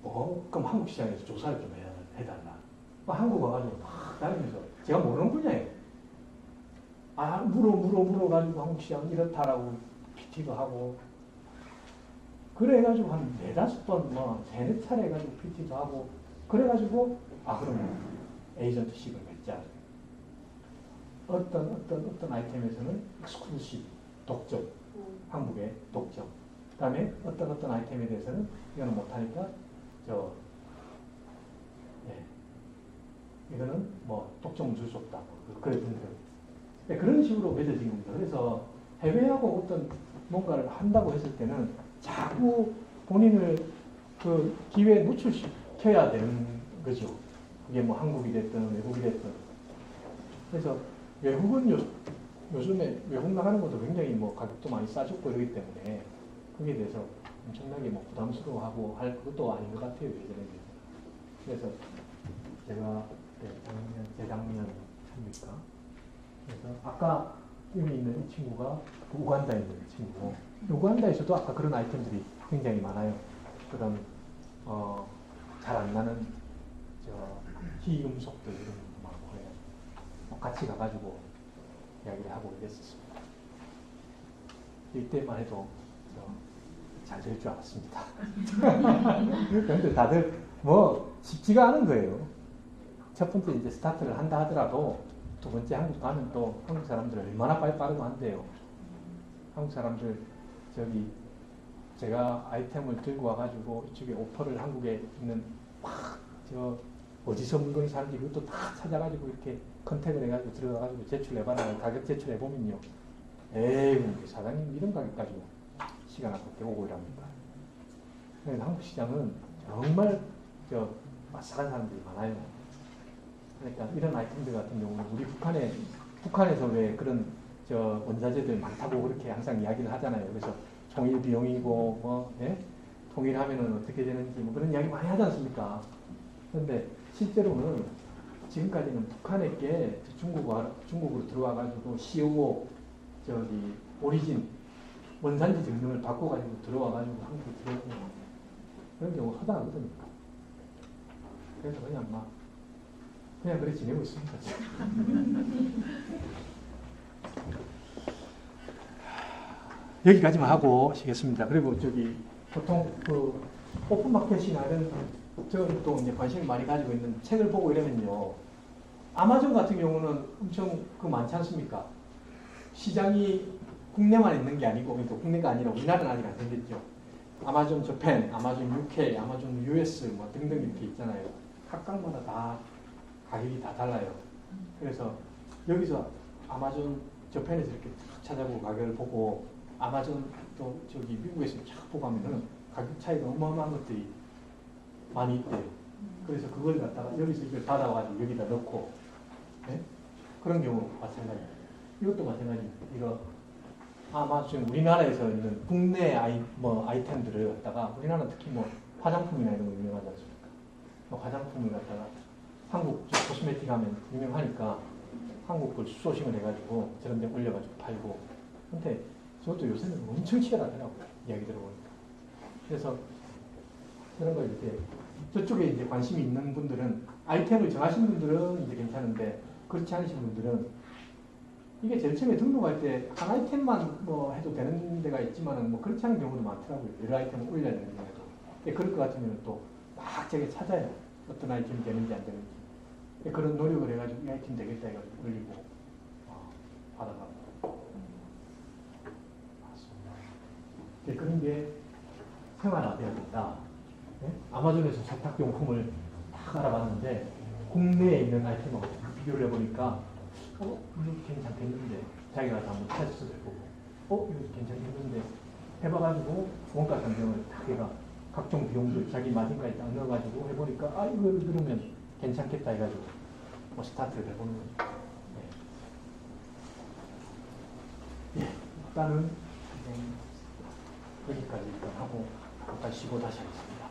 그럼 한국 시장에서 조사를 좀 해달라. 한국 와가지고 막 다니면서 제가 모르는 분야예요. 물어가지고 한국 시장 이렇다라고 PT도 하고. 그래가지고 한 4-5번, 3-4차례 해가지고 PT도 하고, 그래가지고, 그러면 에이전트식을 맺자. 어떤 아이템에서는 익스클루시브, 독점, 한국의 독점. 그 다음에 어떤 아이템에 대해서는 이거는 못하니까, 이거는 뭐 독점을 줄 수 없다. 그래 등등. 네, 그런 식으로 맺어진 겁니다. 그래서 해외하고 어떤 뭔가를 한다고 했을 때는 자꾸 본인을 그 기회에 노출시켜야 되는 거죠. 그게 뭐 한국이 됐든 외국이 됐든. 그래서 외국은 요즘에 외국 나가는 것도 굉장히 뭐 가격도 많이 싸졌고 이러기 때문에 거기에 대해서 엄청나게 뭐 부담스러워하고 할 것도 아닌 것 같아요, 예전에 비해서. 그래서 제가 재작년입니까? 그래서 아까 여기 있는 이 친구가 우간다에 있는 친구고, 우간다에서도 아까 그런 아이템들이 굉장히 많아요. 그런 잘 안 나는 희금속들 이런 것도 많고 해요. 같이 가가지고 이야기를 하고 이랬었습니다. 이때만 해도 잘 될 줄 알았습니다. 그런데 다들 뭐 쉽지가 않은 거예요. 첫 번째 이제 스타트를 한다 하더라도 두 번째 한국 가면 또 한국 사람들 얼마나 빨리 빠르고 한대요. 한국 사람들 제가 아이템을 들고 와가지고 이쪽에 오퍼를 한국에 있는 어디서 물건이 사는지 그것도 다 찾아가지고 이렇게 컨택을 해가지고 들어가가지고 제출해봐라. 가격 제출해보면요. 에이, 사장님 이런 가격 가지고 시간 아깝게 오고 이랍니까. 그래서 한국 시장은 정말 마싹한 사람들이 많아요. 그러니까 이런 아이템들 같은 경우는 우리 북한에서 왜 그런 원자재들 많다고 그렇게 항상 이야기를 하잖아요. 그래서 통일 비용이고 통일하면은 어떻게 되는지 뭐 그런 이야기 많이 하지 않습니까? 그런데 실제로는 지금까지는 북한에게 중국으로 들어와가지고 CO 오리진 원산지 증명을 바꿔가지고 들어와가지고 한국에 들어오는 그런 경우가 허다하거든요. 그래서 그냥 그래 지내고 있습니다. 여기까지만 하고 쉬겠습니다. 그리고 보통 오픈마켓이나 이런 또 이제 관심을 많이 가지고 있는 책을 보고 이러면요. 아마존 같은 경우는 엄청 많지 않습니까? 시장이 국내만 있는 게 아니고, 그러니까 국내가 아니라 우리나라는 아직 안 생겼죠. 아마존 저팬, 아마존 UK, 아마존 US 뭐 등등 이렇게 있잖아요. 각각마다 다 가격이 다 달라요. 그래서 여기서 아마존 저팬에서 이렇게 찾아보고 가격을 보고 아마존 또 미국에서 쫙 보고 하면은 가격 차이가 어마어마한 것들이 많이 있대요. 그래서 그걸 갖다가 여기서 이걸 받아가지고 여기다 넣고 그런 경우 마찬가지입니다. 이것도 마찬가지입니다. 이거 아마존 우리나라에서 있는 국내 아이템들을 갖다가 우리나라는 특히 뭐 화장품이나 이런 거 유명하지 않습니까? 화장품을 갖다가 한국 코스메틱 하면 유명하니까 한국 걸 소싱을 해가지고 저런 데 올려가지고 팔고. 근데 저것도 요새는 엄청 치열하더라고요. 이야기 들어보니까. 그래서 그런 걸 이렇게 저쪽에 이제 관심이 있는 분들은 아이템을 정하신 분들은 이제 괜찮은데 그렇지 않으신 분들은 이게 제일 처음에 등록할 때 한 아이템만 해도 되는 데가 있지만은 그렇지 않은 경우도 많더라고요. 여러 아이템을 올려야 되는 경우도. 그럴 것 같으면 또 막 저게 찾아요. 어떤 아이템이 되는지 안 되는지. 그런 노력을 해가지고 이 아이템 되겠다 해가지고 올리고 받아가고. 맞습니다. 그런 게 생활화돼야 된다. 아마존에서 세탁용품을 딱 알아봤는데 국내에 있는 아이템하고 비교를 해보니까 이거 괜찮겠는데 자기가 한번 테스트도 해보고 이거 괜찮겠는데 해봐가지고 원가 변경을 딱 해가 각종 비용들 자기 마진까지 딱 넣어가지고 해보니까 이거 들으면 괜찮겠다 해가지고 스타트를 해보는 거죠. 일단은 여기까지 일단 하고 잠깐 쉬고 다시 하겠습니다.